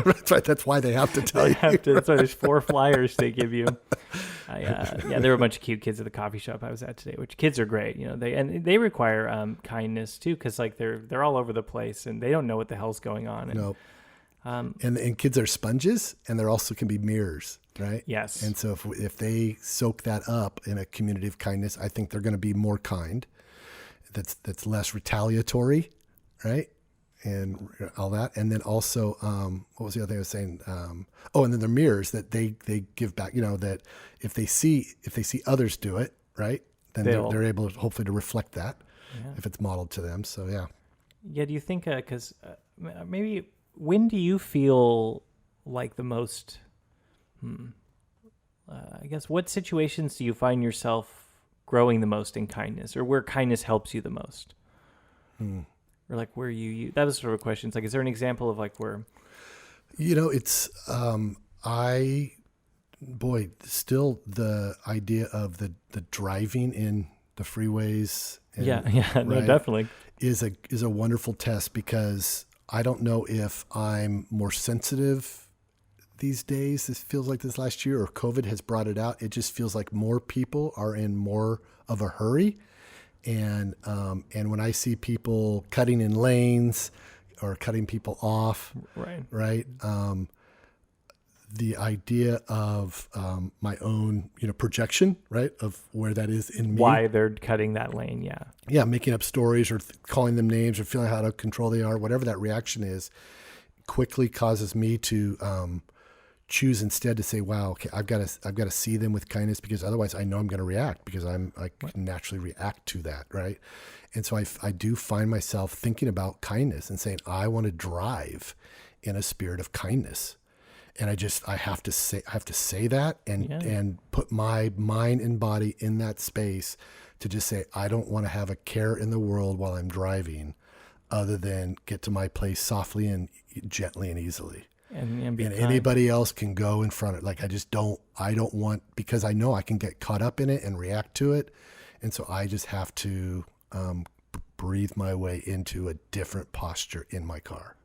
Speaker 2: That's right. That's why they have to tell you.
Speaker 1: That's why there's 4 flyers they give you. There were a bunch of cute kids at the coffee shop I was at today, which kids are great. They require kindness too, because they're all over the place and they don't know what the hell's going on.
Speaker 2: Nope. And kids are sponges, and they also can be mirrors, right?
Speaker 1: Yes.
Speaker 2: And so if they soak that up in a community of kindness, I think they're going to be more kind. That's less retaliatory, right? And all that. And then also, what was the other thing I was saying? And then they're mirrors that they give back. That if they see others do it, right, then they're able to hopefully to reflect that if it's modeled to them. So yeah.
Speaker 1: Yeah. Do you think because maybe? When do you feel like the most, I guess, what situations do you find yourself growing the most in kindness, or where kindness helps you the most? Or where that was sort of a question. It's is there an example of where?
Speaker 2: It's, still the idea of the driving in the freeways. And,
Speaker 1: no, definitely.
Speaker 2: Is a wonderful test, because I don't know if I'm more sensitive these days. This feels like this last year, or COVID has brought it out. It just feels like more people are in more of a hurry. And when I see people cutting in lanes or cutting people off, right? The idea of my own, projection, right, of where that is in me.
Speaker 1: Why they're cutting that lane,
Speaker 2: yeah, making up stories or calling them names or feeling how out of control they are, whatever that reaction is, quickly causes me to choose instead to say, wow, okay, I've got to see them with kindness, because otherwise I know I'm going to react, because I can naturally react to that, right? And so I do find myself thinking about kindness and saying, I want to drive in a spirit of kindness. And I have to say that and put my mind and body in that space to just say, I don't want to have a care in the world while I'm driving, other than get to my place softly and gently and easily.
Speaker 1: And
Speaker 2: anybody else can go in front of it. Like, I don't want, because I know I can get caught up in it and react to it. And so I just have to breathe my way into a different posture in my car.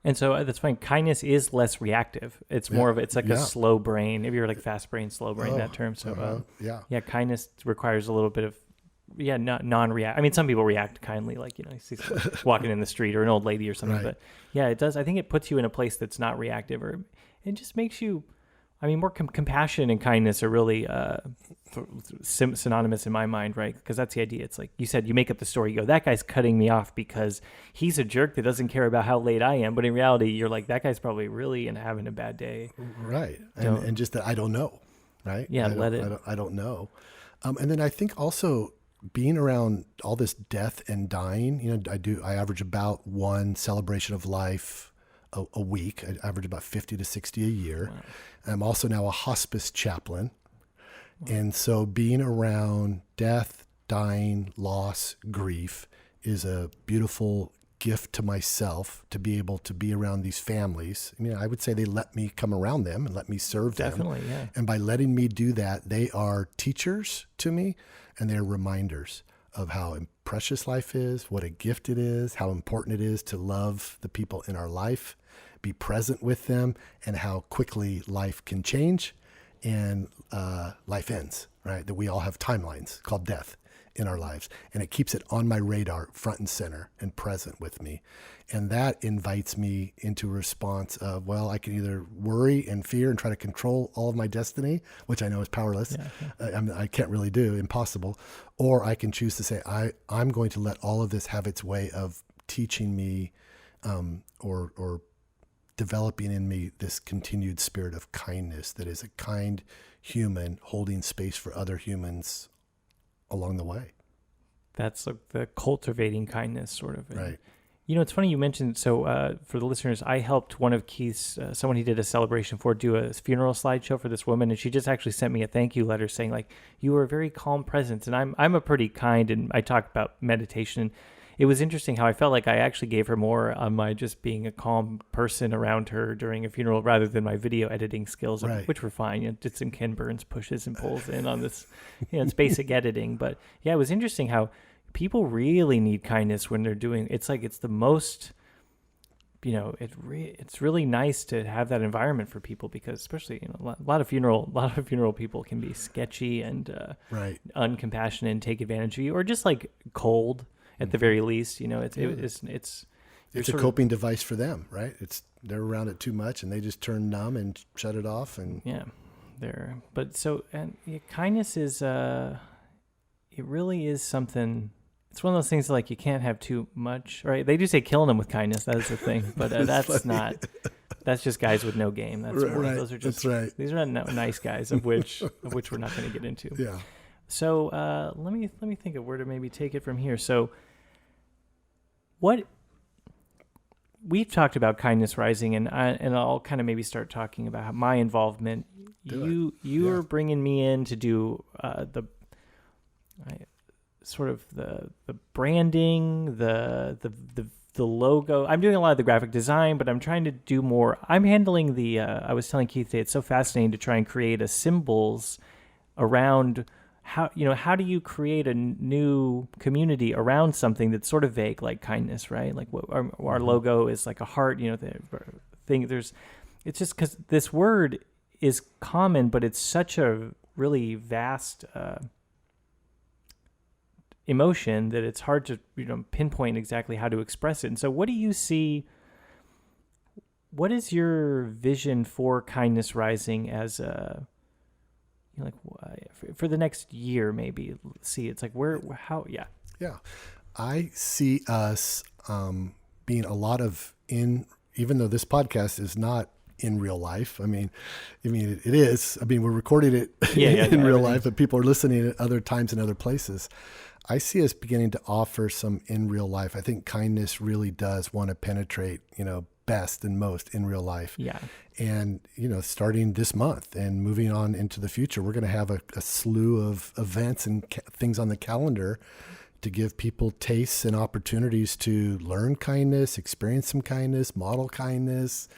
Speaker 1: And so that's fine. Kindness is less reactive. It's more of, it's like a slow brain. If you're like fast brain, slow brain, that term. So kindness requires a little bit of, non-react. I mean, some people react kindly, like, you see someone walking in the street or an old lady or something. Right. But yeah, it does. I think it puts you in a place that's not reactive, or it just makes you, more compassion and kindness are really synonymous in my mind, right? Because that's the idea. It's like you said, you make up the story. You go, that guy's cutting me off because he's a jerk that doesn't care about how late I am. But in reality, you're like, that guy's probably really having a bad day.
Speaker 2: Right. And just that I don't know, right?
Speaker 1: Yeah,
Speaker 2: I don't know. And then I think also being around all this death and dying, I average about one celebration of life a week. I average about 50 to 60 a year. Wow. I'm also now a hospice chaplain. Wow. And so being around death, dying, loss, grief is a beautiful gift to myself, to be able to be around these families. I would say they let me come around them and let me serve them.
Speaker 1: Definitely, yeah.
Speaker 2: And by letting me do that, they are teachers to me, and they're reminders of how precious life is, what a gift it is, how important it is to love the people in our life, be present with them, and how quickly life can change and life ends, right? That we all have timelines called death in our lives. And it keeps it on my radar, front and center and present with me. And that invites me into a response of, well, I can either worry and fear and try to control all of my destiny, which I know is powerless. I can't really do, impossible. Or I can choose to say, I'm going to let all of this have its way of teaching me or developing in me this continued spirit of kindness that is a kind human holding space for other humans along the way.
Speaker 1: That's the cultivating kindness sort of.
Speaker 2: Right.
Speaker 1: It's funny you mentioned, so for the listeners, I helped one of Keith's, someone he did a celebration for, do a funeral slideshow for this woman, and she just actually sent me a thank you letter saying, like, you were a very calm presence, and I'm a pretty kind, and I talk about meditation. It was interesting how I felt like I actually gave her more on my just being a calm person around her during a funeral rather than my video editing skills, right, which were fine. Did some Ken Burns pushes and pulls in on this, it's basic editing. But yeah, it was interesting how people really need kindness when they're doing, it's like it's the most, it's really nice to have that environment for people, because especially, a lot of funeral people can be sketchy and uncompassionate and take advantage of you, or just like cold. At the very least, it's a coping device for them, right? They're around it too much, and they just turn numb and shut it off. And kindness is it really is something. It's one of those things like you can't have too much, right? They do say killing them with kindness. That is the thing, but that's not. That's just guys with no game. That's more. Those are just. These are not nice guys, of which we're not going to get into.
Speaker 2: Yeah.
Speaker 1: So let me think of where to maybe take it from here. So we've talked about Kindness Rising, and I'll kind of maybe start talking about my involvement. You are bringing me in to do the branding, the logo. I'm doing a lot of the graphic design, but I'm trying to do more. I'm handling the. I was telling Keith today, it's so fascinating to try and create a symbols around. How do you create a new community around something that's sort of vague, like kindness, right? Like our logo is like a heart, the thing. It's just because this word is common, but it's such a really vast emotion that it's hard to pinpoint exactly how to express it. And so what do you see? What is your vision for Kindness Rising as a for the next year? Maybe see it's like how.
Speaker 2: Yeah, I see us being a lot of even though this podcast is not in real life. I mean, it is. I mean, we're recording it in real life, but people are listening at other times and other places. I see us beginning to offer some in real life. I think kindness really does want to penetrate, best and most in real life.
Speaker 1: Yeah.
Speaker 2: And, starting this month and moving on into the future, we're going to have a slew of events and things on the calendar to give people tastes and opportunities to learn kindness, experience some kindness, model kindness,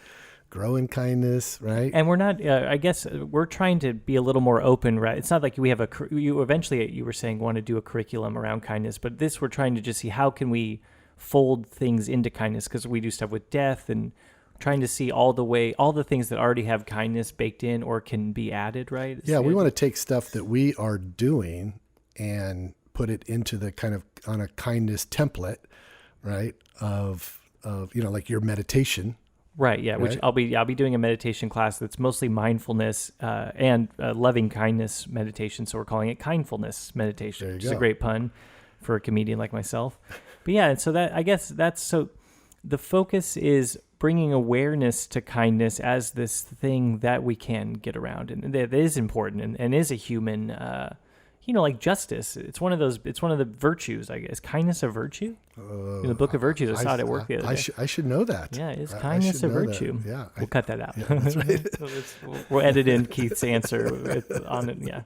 Speaker 2: grow in kindness, right?
Speaker 1: And we're not, I guess we're trying to be a little more open, right? It's not like we have you were saying want to do a curriculum around kindness, but we're trying to just see how can we fold things into kindness, because we do stuff with death and trying to see all the things that already have kindness baked in or can be added, right?
Speaker 2: We want to take stuff that we are doing and put it into the kind of on a kindness template, right? Of like your meditation.
Speaker 1: Right. Yeah. Right? Which I'll be doing a meditation class that's mostly mindfulness and loving kindness meditation. So we're calling it kindfulness meditation. Which is a great pun for a comedian like myself. But yeah, and so that I guess so. The focus is bringing awareness to kindness as this thing that we can get around, and that is important and is a human. Like justice. It's one of the virtues, I guess. Kindness a virtue? In the Book of Virtues, I saw it at work the other day.
Speaker 2: I should know that.
Speaker 1: Yeah, is kindness a virtue?
Speaker 2: That. Yeah.
Speaker 1: We'll cut that out.
Speaker 2: Yeah, that's right.
Speaker 1: We'll edit in Keith's answer on it, yeah.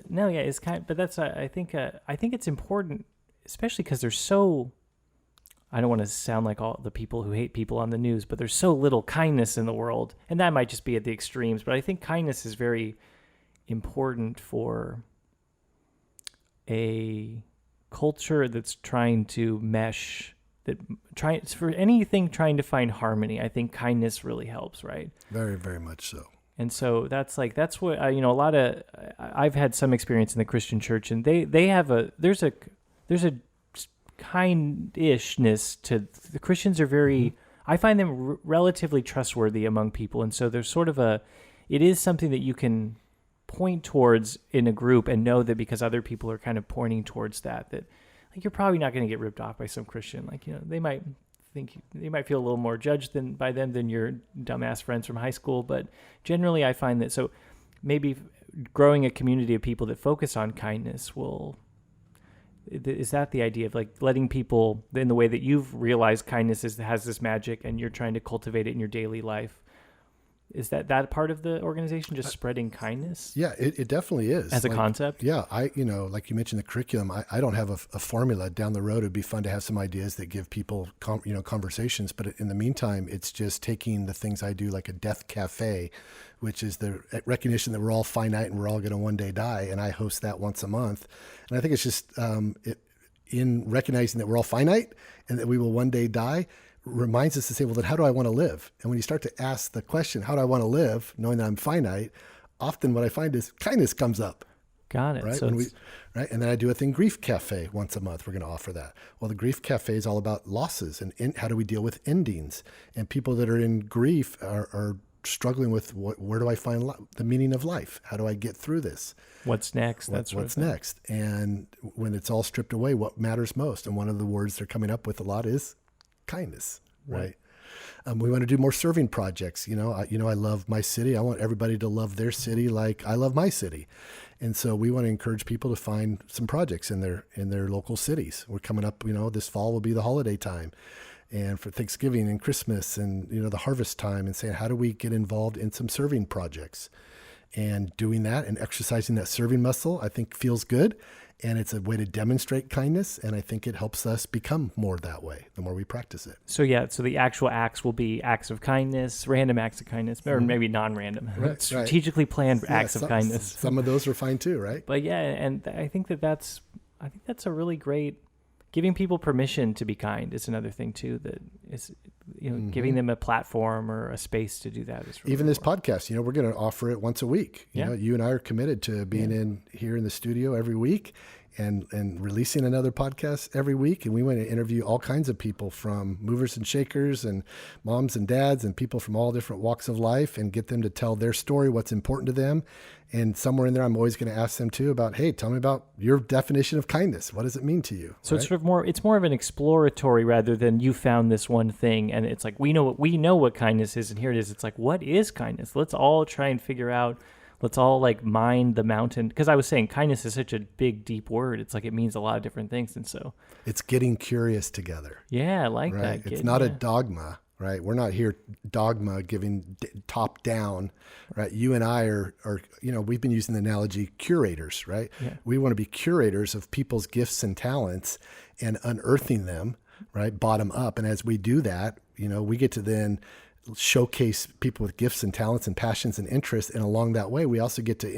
Speaker 1: It's kind, but that's, I think it's important, especially because there's so, I don't want to sound like all the people who hate people on the news, but there's so little kindness in the world, and that might just be at the extremes, but I think kindness is very important for a culture that's trying to mesh, for anything trying to find harmony. I think kindness really helps, right?
Speaker 2: Very, very much so.
Speaker 1: And so that's what a lot of, I've had some experience in the Christian church, and they have there's a kindishness to the Christians are very, I find them relatively trustworthy among people. And so there's sort of it is something that you can point towards in a group and know that because other people are kind of pointing towards that like you're probably not going to get ripped off by some Christian. Like, they might feel a little more judged by them than your dumbass friends from high school. But generally I find that, so maybe growing a community of people that focus on kindness is that the idea of like letting people in the way that you've realized kindness has this magic and you're trying to cultivate it in your daily life? Is that part of the organization, just spreading kindness?
Speaker 2: Yeah, it definitely is.
Speaker 1: As a concept?
Speaker 2: Yeah, like you mentioned the curriculum, I don't have a formula down the road. It'd be fun to have some ideas that give people, conversations. But in the meantime, it's just taking the things I do, like a death cafe, which is the recognition that we're all finite and we're all going to one day die. And I host that once a month. And I think it's just in recognizing that we're all finite and that we will one day die, reminds us to say, well, then how do I want to live? And when you start to ask the question, how do I want to live, knowing that I'm finite, often what I find is kindness comes up.
Speaker 1: Got it.
Speaker 2: Right.
Speaker 1: So
Speaker 2: right. And then I do a thing, Grief Cafe, once a month. We're going to offer that. Well, the Grief Cafe is all about losses and how do we deal with endings? And people that are in grief are struggling with where do I find the meaning of life? How do I get through this?
Speaker 1: What's next?
Speaker 2: What's next? And when it's all stripped away, what matters most? And one of the words they're coming up with a lot is kindness, right? We want to do more serving projects. I love my city. I want everybody to love their city like I love my city. And so we want to encourage people to find some projects in their local cities. We're coming up, this fall will be the holiday time. And for Thanksgiving and Christmas and, the harvest time, and saying, how do we get involved in some serving projects? And doing that and exercising that serving muscle, I think feels good. And it's a way to demonstrate kindness. And I think it helps us become more that way the more we practice it.
Speaker 1: So the actual acts will be acts of kindness, random acts of kindness, or maybe non-random, strategically planned acts of kindness.
Speaker 2: Some of those are fine too, right?
Speaker 1: But yeah, and I think that's a really great, giving people permission to be kind is another thing too, that is, giving them a platform or a space to do that is really
Speaker 2: even this podcast, we're going to offer it once a week. You and I are committed to being in here in the studio every week and releasing another podcast every week. And we want to interview all kinds of people, from movers and shakers and moms and dads and people from all different walks of life, and get them to tell their story, what's important to them. And somewhere in there, I'm always going to ask them too about, hey, tell me about your definition of kindness. What does it mean to you?
Speaker 1: So It's sort of it's more of an exploratory rather than you found this one thing and it's like, we know what kindness is, and here it is. It's like, what is kindness? Let's all try and figure out. Let's all like mine the mountain. Because I was saying kindness is such a big, deep word. It's like it means a lot of different things. And so
Speaker 2: it's getting curious together.
Speaker 1: Yeah, I like
Speaker 2: right?
Speaker 1: that.
Speaker 2: It's not a dogma, right? We're not here dogma giving top down, right? You and I are, we've been using the analogy curators, right?
Speaker 1: Yeah.
Speaker 2: We want to be curators of people's gifts and talents and unearthing them, right? Bottom up. And as we do that, we get to then showcase people with gifts and talents and passions and interests. And along that way, we also get to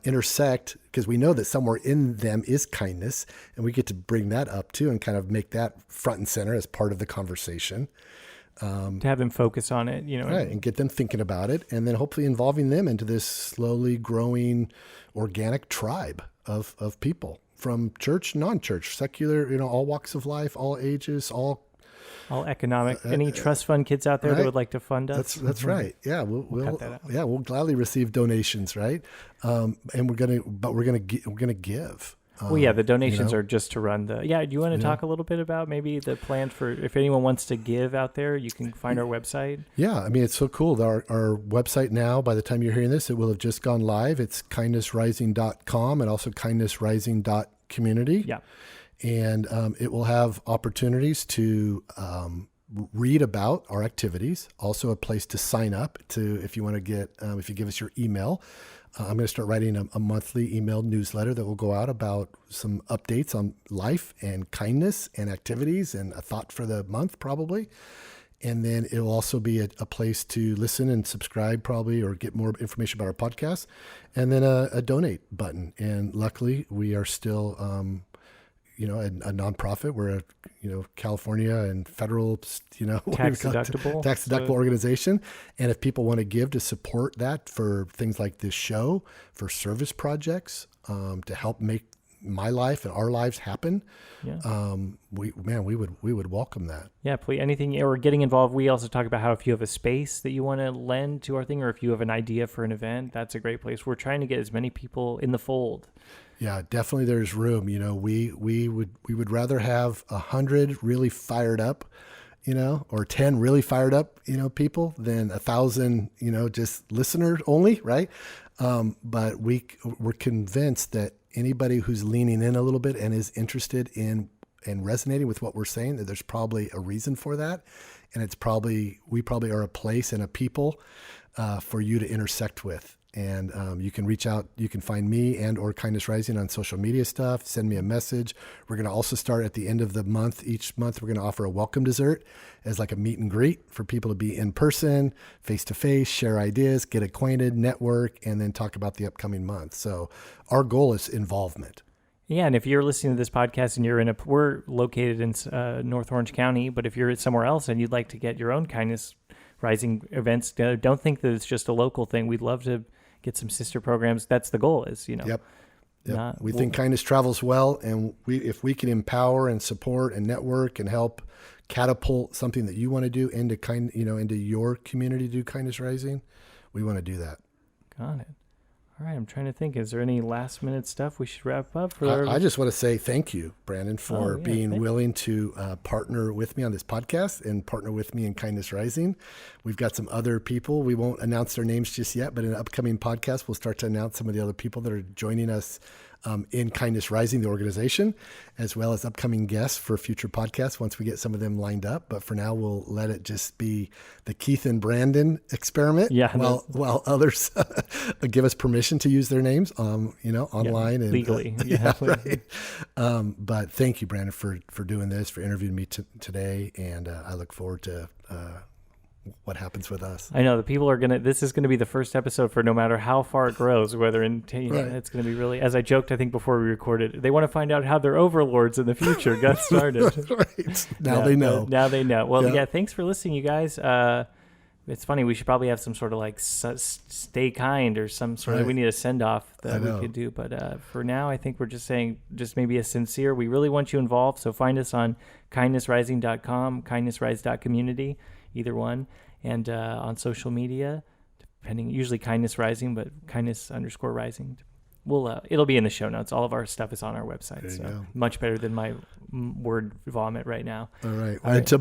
Speaker 2: intersect, because we know that somewhere in them is kindness, and we get to bring that up too and kind of make that front and center as part of the conversation.
Speaker 1: To have them focus on it,
Speaker 2: Right, and get them thinking about it, and then hopefully involving them into this slowly growing organic tribe of people from church, non-church, secular, all walks of life, all ages, all economic.
Speaker 1: Any trust fund kids out there
Speaker 2: right?
Speaker 1: that would like to fund us?
Speaker 2: That's right. Yeah, we'll gladly receive donations, right? And we're gonna give.
Speaker 1: Well, yeah, the donations are just to run the. Yeah, do you want to talk a little bit about maybe the plan for if anyone wants to give out there? You can find our website.
Speaker 2: Yeah, I mean, it's so cool. Our website now, by the time you're hearing this, it will have just gone live. It's kindnessrising.com and also kindnessrising.community.
Speaker 1: Yeah.
Speaker 2: And it will have opportunities to read about our activities. Also, a place to sign up to if you want to get if you give us your email. I'm going to start writing a monthly email newsletter that will go out about some updates on life and kindness and activities and a thought for the month probably. And then it will also be a place to listen and subscribe probably, or get more information about our podcast. And then a donate button. And luckily we are still a nonprofit. We're a California and federal tax deductible organization. And if people want to give to support that for things like this show, for service projects, to help make my life and our lives happen, we would welcome that.
Speaker 1: Yeah, please, anything, or getting involved. We also talk about how if you have a space that you want to lend to our thing, or if you have an idea for an event, that's a great place. We're trying to get as many people in the fold.
Speaker 2: Yeah, definitely there's room. We would rather have 100 really fired up, or 10 really fired up, people than 1,000, just listeners only, right? But we're convinced that anybody who's leaning in a little bit and is interested in and resonating with what we're saying, that there's probably a reason for that. And we probably are a place and a people for you to intersect with. And you can reach out. You can find me and or Kindness Rising on social media stuff. Send me a message. We're going to also start at the end of the month. Each month, we're going to offer a welcome dessert as like a meet and greet for people to be in person, face to face, share ideas, get acquainted, network, and then talk about the upcoming month. So our goal is involvement.
Speaker 1: Yeah, and if you're listening to this podcast and we're located in North Orange County, but if you're somewhere else and you'd like to get your own Kindness Rising events, don't think that it's just a local thing. We'd love to get some sister programs. That's the goal is,
Speaker 2: Yep. We think kindness travels well, and if we can empower and support and network and help catapult something that you want to do into your community, do Kindness Rising, we want to do that.
Speaker 1: Got it. All right, I'm trying to think. Is there any last minute stuff we should wrap up?
Speaker 2: I just want to say thank you, Brandon, for being willing to partner with me on this podcast and partner with me in Kindness Rising. We've got some other people. We won't announce their names just yet, but in an upcoming podcast, we'll start to announce some of the other people that are joining us in Kindness Rising, the organization, as well as upcoming guests for future podcasts once we get some of them lined up. But for now, we'll let it just be the Keith and Brandon experiment.
Speaker 1: Yeah,
Speaker 2: while others give us permission to use their names, online and
Speaker 1: legally.
Speaker 2: Right. But thank you, Brandon, for doing this, for interviewing me today, and I look forward to what happens with us.
Speaker 1: I know the people this is going to be the first episode for no matter how far it grows, whether it's going to be really, as I joked, I think before we recorded, they want to find out how their overlords in the future got started.
Speaker 2: Right. Now they know.
Speaker 1: Now they know. Well, thanks for listening, you guys. It's funny. We should probably have some sort of like stay kind or some sort of.
Speaker 2: Right.
Speaker 1: We need a send off
Speaker 2: I
Speaker 1: that we
Speaker 2: know.
Speaker 1: could do. But for now, I think we're just saying, just maybe a sincere. We really want you involved. So find us on kindnessrising.com, kindnessrise.community, either one, and on social media, depending. Usually Kindness Rising, but kindness_rising. It'll be in the show notes. All of our stuff is on our website.
Speaker 2: There you
Speaker 1: So
Speaker 2: go.
Speaker 1: much better than my word vomit right now.
Speaker 2: All right.
Speaker 1: All right.
Speaker 2: To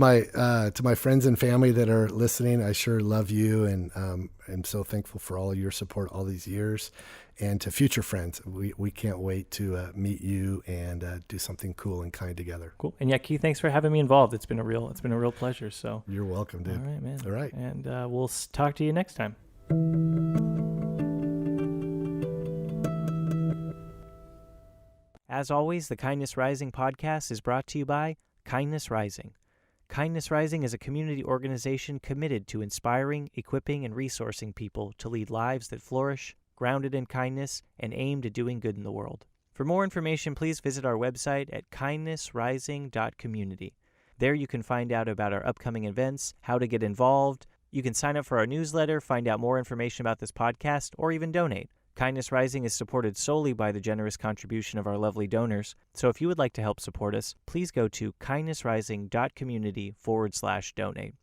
Speaker 2: my friends and family that are listening, I sure love you, and I'm so thankful for all of your support all these years. And to future friends, we can't wait to meet you and do something cool and kind together.
Speaker 1: Cool. And yeah, Keith, thanks for having me involved. It's been a real pleasure. So
Speaker 2: You're welcome, dude.
Speaker 1: all right, man.
Speaker 2: All right.
Speaker 1: And we'll talk to you next time. As always, the Kindness Rising podcast is brought to you by Kindness Rising. Kindness Rising is a community organization committed to inspiring, equipping, and resourcing people to lead lives that flourish, grounded in kindness, and aimed at doing good in the world. For more information, please visit our website at kindnessrising.community. There you can find out about our upcoming events, how to get involved. You can sign up for our newsletter, find out more information about this podcast, or even donate. Kindness Rising is supported solely by the generous contribution of our lovely donors. So if you would like to help support us, please go to kindnessrising.community/donate.